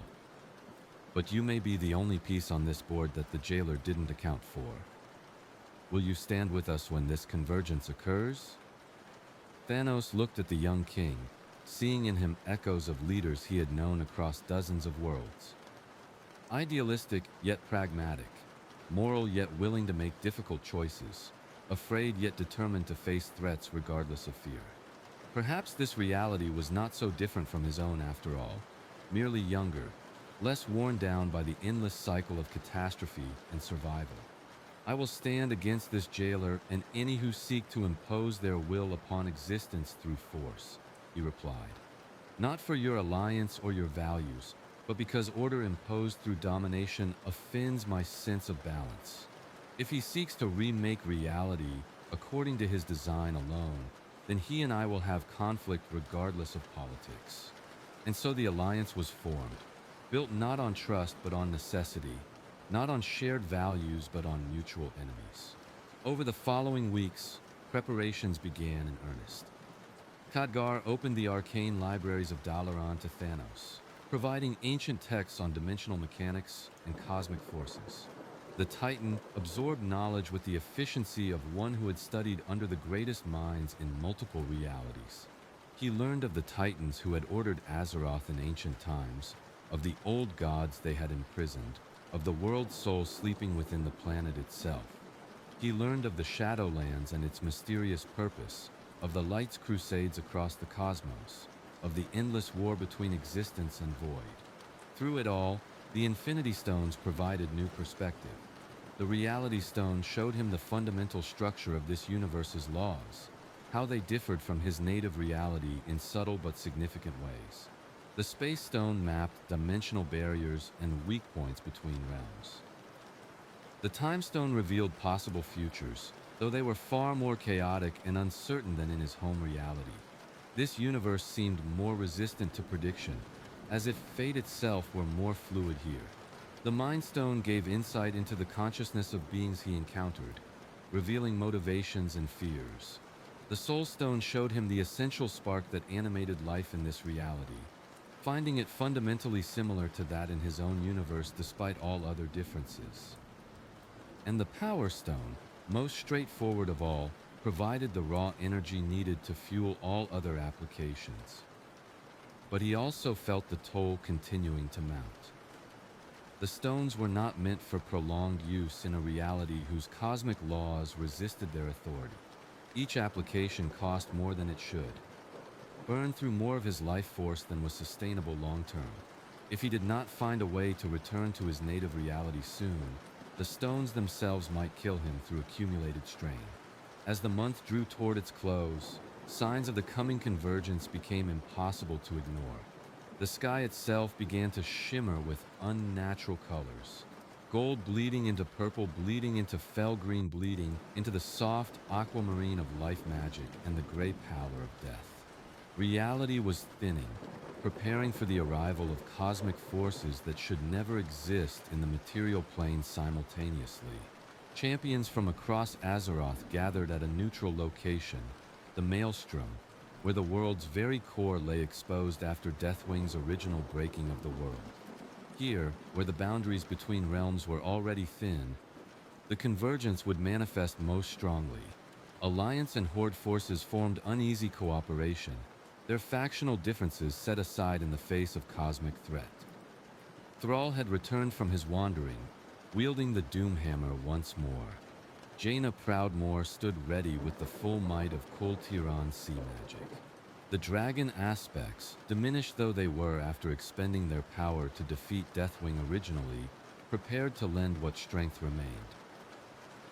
But you may be the only piece on this board that the jailer didn't account for. Will you stand with us when this convergence occurs? Thanos looked at the young king, seeing in him echoes of leaders he had known across dozens of worlds. Idealistic yet pragmatic, moral yet willing to make difficult choices, afraid yet determined to face threats regardless of fear. Perhaps this reality was not so different from his own after all, merely younger, less worn down by the endless cycle of catastrophe and survival. I will stand against this jailer and any who seek to impose their will upon existence through force, he replied. Not for your alliance or your values, but because order imposed through domination offends my sense of balance. If he seeks to remake reality according to his design alone, then he and I will have conflict regardless of politics. And so the alliance was formed, built not on trust but on necessity, not on shared values but on mutual enemies. Over the following weeks, preparations began in earnest. Khadgar opened the arcane libraries of Dalaran to Thanos, providing ancient texts on dimensional mechanics and cosmic forces. The Titan absorbed knowledge with the efficiency of one who had studied under the greatest minds in multiple realities. He learned of the Titans who had ordered Azeroth in ancient times, of the old gods they had imprisoned, of the world's soul sleeping within the planet itself. He learned of the Shadowlands and its mysterious purpose, of the Light's crusades across the cosmos, of the endless war between existence and void. Through it all, the Infinity Stones provided new perspective. The Reality Stone showed him the fundamental structure of this universe's laws, how they differed from his native reality in subtle but significant ways. The Space Stone mapped dimensional barriers and weak points between realms. The Time Stone revealed possible futures, though they were far more chaotic and uncertain than in his home reality. This universe seemed more resistant to prediction, as if fate itself were more fluid here. The Mind Stone gave insight into the consciousness of beings he encountered, revealing motivations and fears. The Soul Stone showed him the essential spark that animated life in this reality, finding it fundamentally similar to that in his own universe despite all other differences. And the Power Stone, most straightforward of all, provided the raw energy needed to fuel all other applications. But he also felt the toll continuing to mount. The stones were not meant for prolonged use in a reality whose cosmic laws resisted their authority. Each application cost more than it should, burned through more of his life force than was sustainable long-term. If he did not find a way to return to his native reality soon, the stones themselves might kill him through accumulated strain. As the month drew toward its close, signs of the coming convergence became impossible to ignore. The sky itself began to shimmer with unnatural colors. Gold bleeding into purple, bleeding into fell green, bleeding into the soft aquamarine of life magic and the gray pallor of death. Reality was thinning, preparing for the arrival of cosmic forces that should never exist in the material plane simultaneously. Champions from across Azeroth gathered at a neutral location, the Maelstrom, where the world's very core lay exposed after Deathwing's original breaking of the world. Here, where the boundaries between realms were already thin, the convergence would manifest most strongly. Alliance and Horde forces formed uneasy cooperation, their factional differences set aside in the face of cosmic threat. Thrall had returned from his wandering, wielding the Doomhammer once more. Jaina Proudmoore stood ready with the full might of Kul Tiran's sea magic. The dragon aspects, diminished though they were after expending their power to defeat Deathwing originally, prepared to lend what strength remained.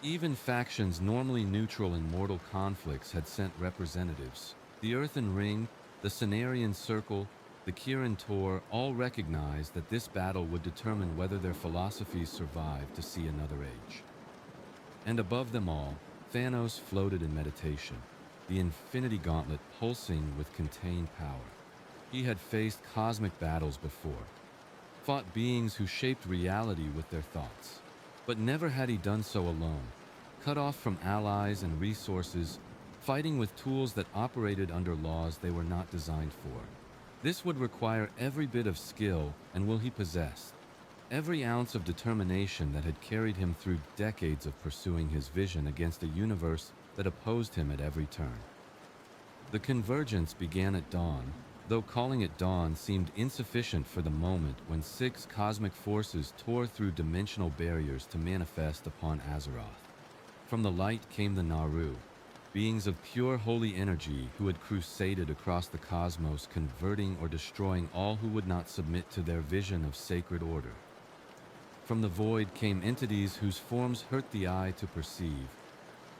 Even factions normally neutral in mortal conflicts had sent representatives. The Earthen Ring, the Cenarian Circle, the Kirin Tor all recognized that this battle would determine whether their philosophies survived to see another age. And above them all, Thanos floated in meditation, the Infinity Gauntlet pulsing with contained power. He had faced cosmic battles before, fought beings who shaped reality with their thoughts. But never had he done so alone, cut off from allies and resources, fighting with tools that operated under laws they were not designed for. This would require every bit of skill and will he possessed, every ounce of determination that had carried him through decades of pursuing his vision against a universe that opposed him at every turn. The convergence began at dawn, though calling it dawn seemed insufficient for the moment when 6 cosmic forces tore through dimensional barriers to manifest upon Azeroth. From the light came the Naru, beings of pure holy energy who had crusaded across the cosmos, converting or destroying all who would not submit to their vision of sacred order. From the void came entities whose forms hurt the eye to perceive,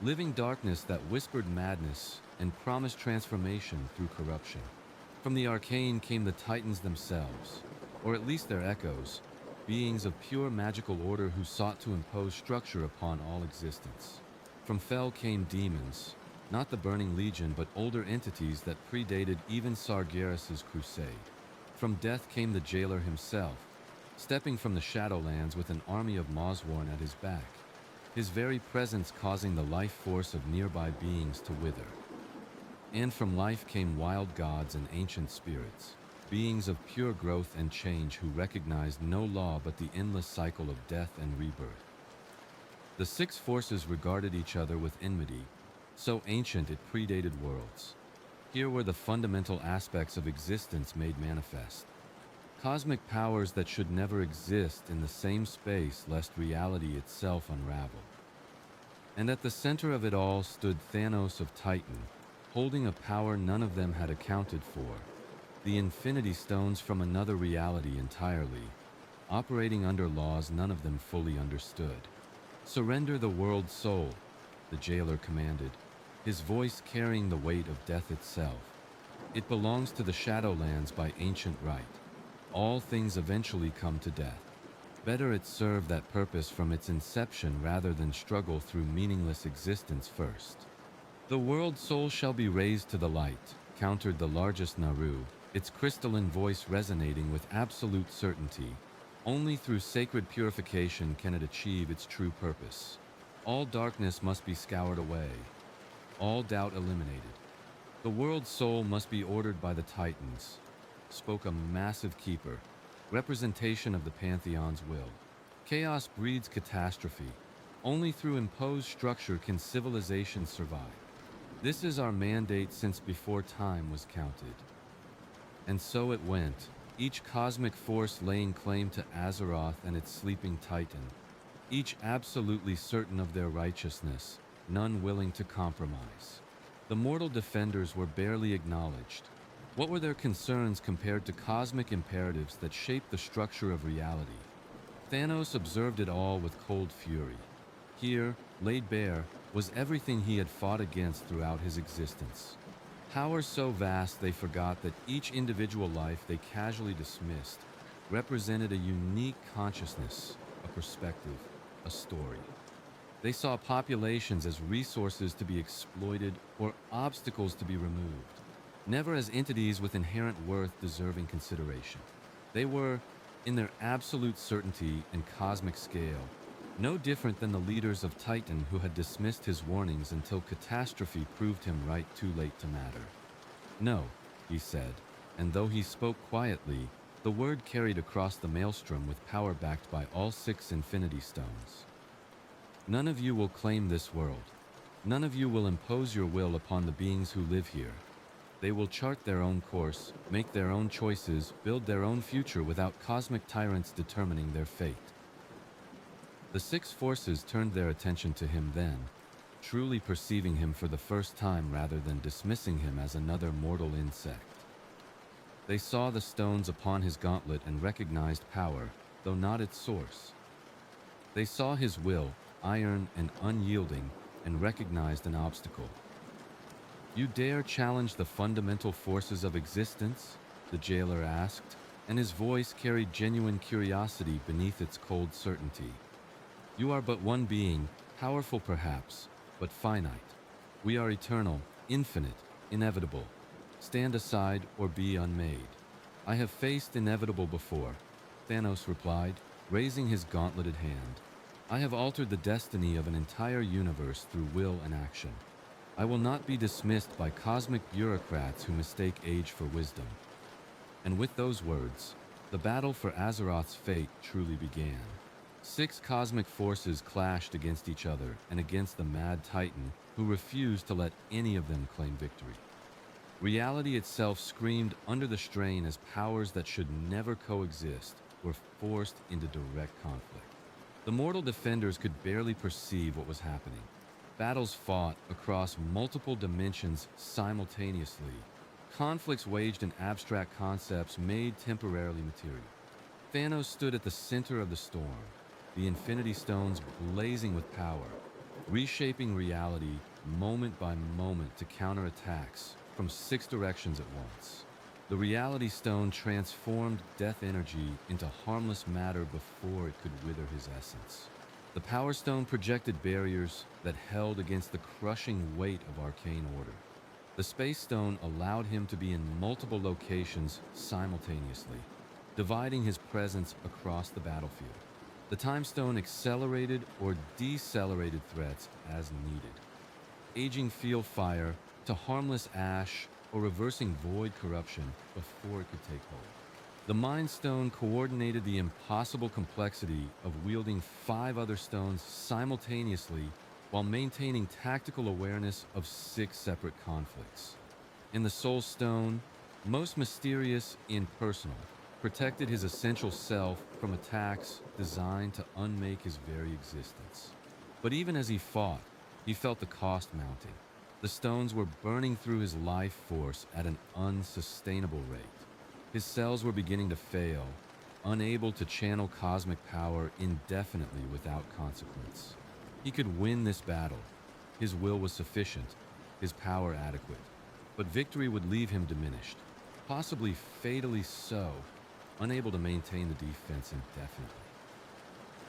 living darkness that whispered madness and promised transformation through corruption. From the Arcane came the Titans themselves, or at least their echoes, beings of pure magical order who sought to impose structure upon all existence. From Fel came demons, not the Burning Legion but older entities that predated even Sargeras's crusade. From Death came the Jailer himself, stepping from the Shadowlands with an army of Mawsworn at his back, his very presence causing the life force of nearby beings to wither. And from Life came wild gods and ancient spirits, beings of pure growth and change who recognized no law but the endless cycle of death and rebirth. The 6 forces regarded each other with enmity, so ancient it predated worlds. Here were the fundamental aspects of existence made manifest. Cosmic powers that should never exist in the same space lest reality itself unravel. And at the center of it all stood Thanos of Titan, holding a power none of them had accounted for, the Infinity Stones from another reality entirely, operating under laws none of them fully understood. "Surrender the world's soul," the Jailer commanded, his voice carrying the weight of death itself. "It belongs to the Shadowlands by ancient right. All things eventually come to death. Better it serve that purpose from its inception rather than struggle through meaningless existence first." "The world's soul shall be raised to the light," countered the largest Naru, its crystalline voice resonating with absolute certainty. Only through sacred purification can it achieve its true purpose. All darkness must be scoured away, all doubt eliminated. "The world's soul must be ordered by the Titans," spoke a massive keeper, representation of the Pantheon's will. "Chaos breeds catastrophe. Only through imposed structure can civilization survive. This is our mandate since before time was counted." And so it went, each cosmic force laying claim to Azeroth and its sleeping titan, each absolutely certain of their righteousness, none willing to compromise. The mortal defenders were barely acknowledged. What were their concerns compared to cosmic imperatives that shaped the structure of reality? Thanos observed it all with cold fury. Here, laid bare, was everything he had fought against throughout his existence. Power so vast they forgot that each individual life they casually dismissed represented a unique consciousness, a perspective, a story. They saw populations as resources to be exploited or obstacles to be removed, never as entities with inherent worth deserving consideration. They were, in their absolute certainty and cosmic scale, no different than the leaders of Titan who had dismissed his warnings until catastrophe proved him right too late to matter. "No," he said, and though he spoke quietly, the word carried across the maelstrom with power backed by all 6 Infinity Stones. "None of you will claim this world. None of you will impose your will upon the beings who live here. They will chart their own course, make their own choices, build their own future without cosmic tyrants determining their fate." The 6 forces turned their attention to him then, truly perceiving him for the first time rather than dismissing him as another mortal insect. They saw the stones upon his gauntlet and recognized power, though not its source. They saw his will, iron and unyielding, and recognized an obstacle. "You dare challenge the fundamental forces of existence?" the jailer asked, and his voice carried genuine curiosity beneath its cold certainty. "You are but one being, powerful perhaps, but finite. We are eternal, infinite, inevitable. Stand aside or be unmade." "I have faced inevitable before," Thanos replied, raising his gauntleted hand. "I have altered the destiny of an entire universe through will and action. I will not be dismissed by cosmic bureaucrats who mistake age for wisdom." And with those words, the battle for Azeroth's fate truly began. 6 cosmic forces clashed against each other and against the mad Titan, who refused to let any of them claim victory. Reality itself screamed under the strain as powers that should never coexist were forced into direct conflict. The mortal defenders could barely perceive what was happening. Battles fought across multiple dimensions simultaneously. Conflicts waged in abstract concepts made temporarily material. Thanos stood at the center of the storm, the Infinity Stones blazing with power, reshaping reality moment by moment to counter attacks from 6 directions at once. The Reality Stone transformed death energy into harmless matter before it could wither his essence. The Power Stone projected barriers that held against the crushing weight of arcane order. The Space Stone allowed him to be in multiple locations simultaneously, dividing his presence across the battlefield. The Time Stone accelerated or decelerated threats as needed, aging field fire to harmless ash or reversing void corruption before it could take hold. The Mind Stone coordinated the impossible complexity of wielding 5 other stones simultaneously while maintaining tactical awareness of 6 separate conflicts. And the Soul Stone, most mysterious and personal, protected his essential self from attacks designed to unmake his very existence. But even as he fought, he felt the cost mounting. The stones were burning through his life force at an unsustainable rate. His cells were beginning to fail, unable to channel cosmic power indefinitely without consequence. He could win this battle. His will was sufficient, his power adequate. But victory would leave him diminished, possibly fatally so, unable to maintain the defense indefinitely.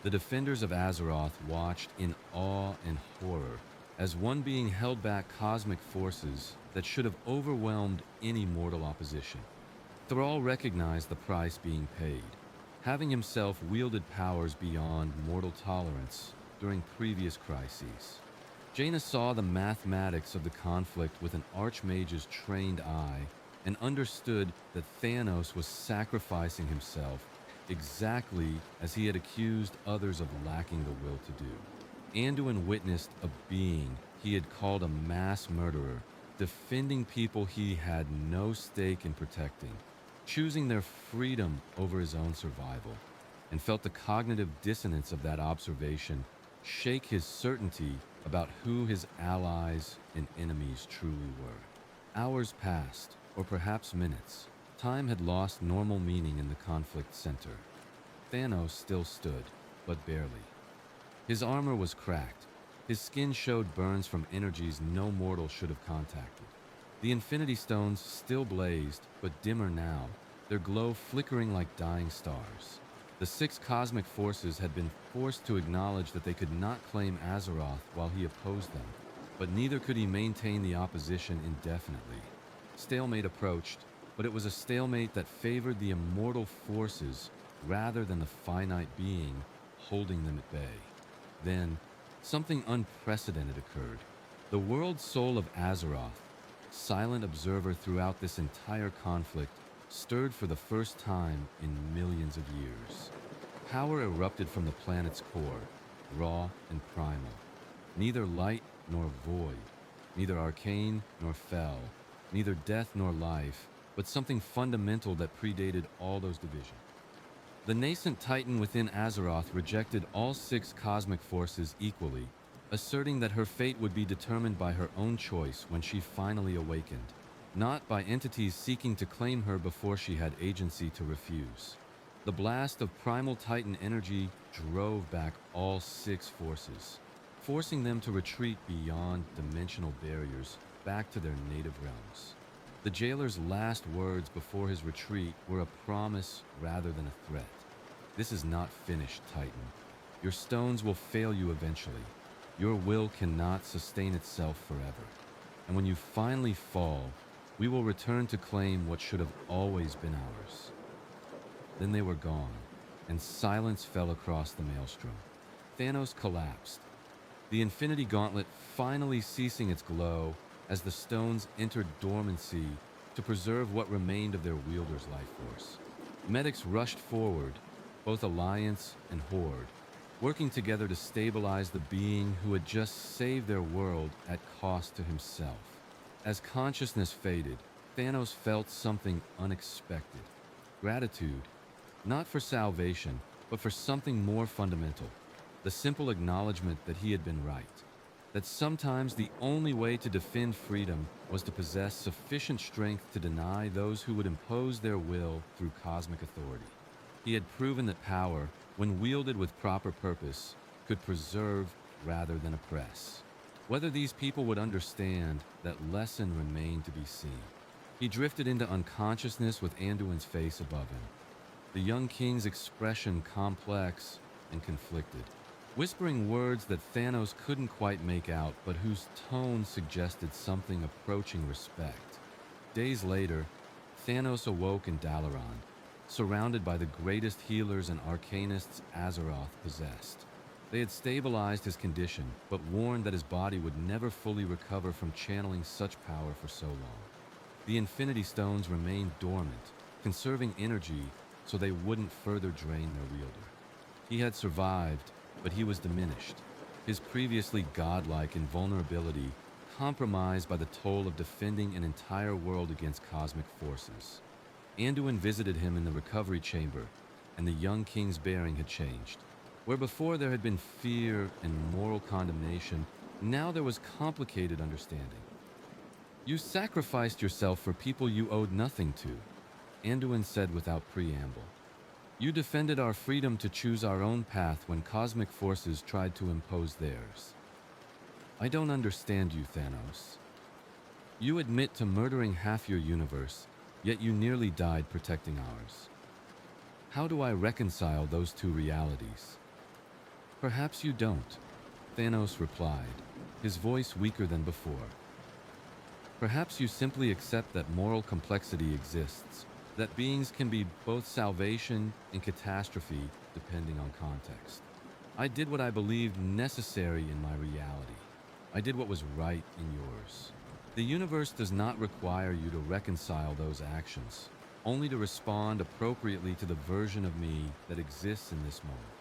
The defenders of Azeroth watched in awe and horror as one being held back cosmic forces that should have overwhelmed any mortal opposition. Thrall recognized the price being paid, having himself wielded powers beyond mortal tolerance during previous crises. Jaina saw the mathematics of the conflict with an archmage's trained eye and understood that Thanos was sacrificing himself exactly as he had accused others of lacking the will to do. Anduin witnessed a being he had called a mass murderer, defending people he had no stake in protecting, choosing their freedom over his own survival, and felt the cognitive dissonance of that observation shake his certainty about who his allies and enemies truly were. Hours passed, or perhaps minutes. Time had lost normal meaning in the conflict center. Thanos still stood, but barely. His armor was cracked. His skin showed burns from energies no mortal should have contacted. The Infinity Stones still blazed, but dimmer now, their glow flickering like dying stars. The 6 cosmic forces had been forced to acknowledge that they could not claim Azeroth while he opposed them, but neither could he maintain the opposition indefinitely. Stalemate approached, but it was a stalemate that favored the immortal forces rather than the finite being holding them at bay. Then, something unprecedented occurred. The world soul of Azeroth, silent observer throughout this entire conflict, stirred for the first time in millions of years. Power erupted from the planet's core, raw and primal. Neither light nor void, neither arcane nor fell, neither death nor life, but something fundamental that predated all those divisions. The nascent titan within Azeroth rejected all 6 cosmic forces equally, asserting that her fate would be determined by her own choice when she finally awakened, not by entities seeking to claim her before she had agency to refuse. The blast of primal Titan energy drove back all 6 forces, forcing them to retreat beyond dimensional barriers back to their native realms. The jailer's last words before his retreat were a promise rather than a threat. This is not finished, Titan. Your stones will fail you eventually. Your will cannot sustain itself forever. And when you finally fall, we will return to claim what should have always been ours. Then they were gone, and silence fell across the maelstrom. Thanos collapsed, the Infinity Gauntlet finally ceasing its glow as the stones entered dormancy to preserve what remained of their wielder's life force. Medics rushed forward, both Alliance and Horde, working together to stabilize the being who had just saved their world at cost to himself. As consciousness faded, Thanos felt something unexpected. Gratitude, not for salvation, but for something more fundamental. The simple acknowledgement that he had been right. That sometimes the only way to defend freedom was to possess sufficient strength to deny those who would impose their will through cosmic authority. He had proven that power, when wielded with proper purpose, could preserve rather than oppress. Whether these people would understand, that lesson remained to be seen. He drifted into unconsciousness with Anduin's face above him, the young king's expression complex and conflicted, whispering words that Thanos couldn't quite make out, but whose tone suggested something approaching respect. Days later, Thanos awoke in Dalaran, surrounded by the greatest healers and arcanists Azeroth possessed. They had stabilized his condition, but warned that his body would never fully recover from channeling such power for so long. The Infinity Stones remained dormant, conserving energy so they wouldn't further drain their wielder. He had survived, but he was diminished, his previously godlike invulnerability compromised by the toll of defending an entire world against cosmic forces. Anduin visited him in the recovery chamber, and the young king's bearing had changed. Where before there had been fear and moral condemnation, now there was complicated understanding. "You sacrificed yourself for people you owed nothing to," Anduin said without preamble. "You defended our freedom to choose our own path when cosmic forces tried to impose theirs. I don't understand you, Thanos. You admit to murdering half your universe, yet you nearly died protecting ours. How do I reconcile those two realities?" "Perhaps you don't," Thanos replied, his voice weaker than before. "Perhaps you simply accept that moral complexity exists, that beings can be both salvation and catastrophe depending on context. I did what I believed necessary in my reality. I did what was right in yours. The universe does not require you to reconcile those actions, only to respond appropriately to the version of me that exists in this moment."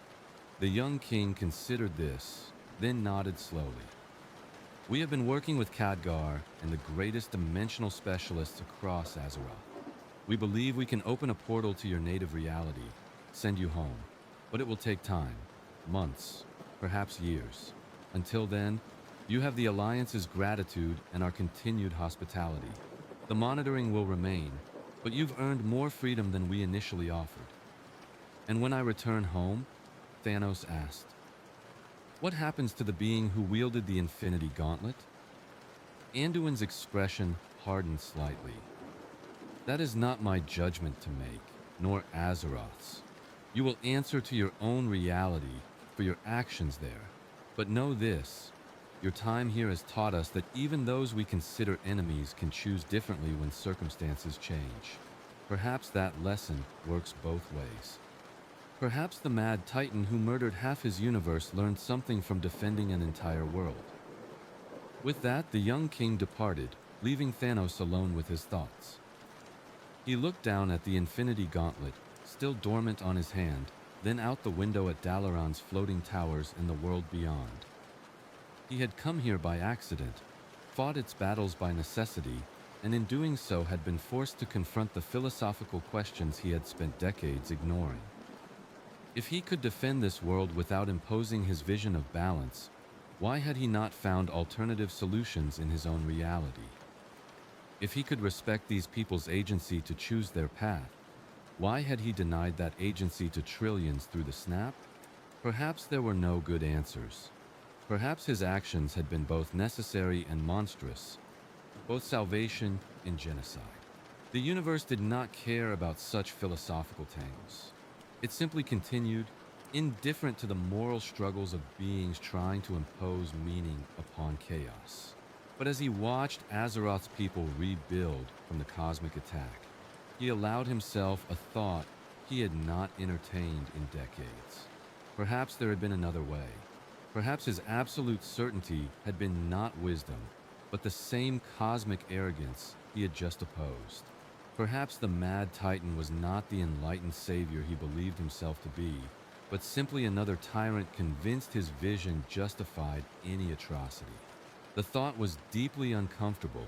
The young king considered this, then nodded slowly. "We have been working with Khadgar and the greatest dimensional specialists across Azeroth. We believe we can open a portal to your native reality, send you home, but it will take time, months, perhaps years. Until then, you have the Alliance's gratitude and our continued hospitality. The monitoring will remain, but you've earned more freedom than we initially offered." "And when I return home?" Thanos asked. "What happens to the being who wielded the Infinity Gauntlet?" Anduin's expression hardened slightly. "That is not my judgment to make, nor Azeroth's. You will answer to your own reality for your actions there. But know this, your time here has taught us that even those we consider enemies can choose differently when circumstances change. Perhaps that lesson works both ways. Perhaps the mad Titan who murdered half his universe learned something from defending an entire world." With that, the young king departed, leaving Thanos alone with his thoughts. He looked down at the Infinity Gauntlet, still dormant on his hand, then out the window at Dalaran's floating towers in the world beyond. He had come here by accident, fought its battles by necessity, and in doing so had been forced to confront the philosophical questions he had spent decades ignoring. If he could defend this world without imposing his vision of balance, Why had he not found alternative solutions in his own reality? If he could respect these people's agency to choose their path, why had he denied that agency to trillions through the snap? Perhaps there were no good answers. Perhaps his actions had been both necessary and monstrous, both salvation and genocide. The universe did not care about such philosophical tangles. It simply continued, indifferent to the moral struggles of beings trying to impose meaning upon chaos. But as he watched Azeroth's people rebuild from the cosmic attack, he allowed himself a thought he had not entertained in decades. Perhaps there had been another way. Perhaps his absolute certainty had been not wisdom, but the same cosmic arrogance he had just opposed. Perhaps the mad titan was not the enlightened savior he believed himself to be, but simply another tyrant convinced his vision justified any atrocity. The thought was deeply uncomfortable,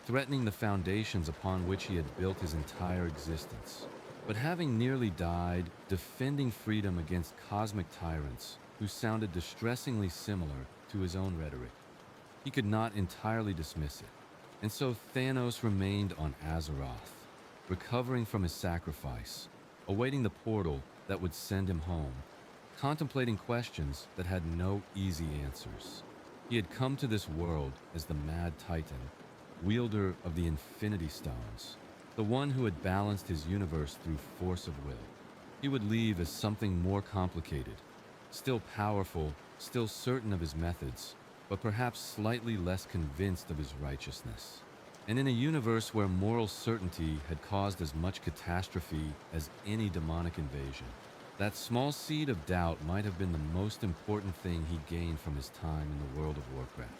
threatening the foundations upon which he had built his entire existence. But having nearly died, defending freedom against cosmic tyrants who sounded distressingly similar to his own rhetoric, he could not entirely dismiss it. And so Thanos remained on Azeroth, recovering from his sacrifice, awaiting the portal that would send him home, contemplating questions that had no easy answers. He had come to this world as the Mad Titan, wielder of the Infinity Stones, the one who had balanced his universe through force of will. He would leave as something more complicated, still powerful, still certain of his methods, but perhaps slightly less convinced of his righteousness. And in a universe where moral certainty had caused as much catastrophe as any demonic invasion, that small seed of doubt might have been the most important thing he gained from his time in the world of Warcraft.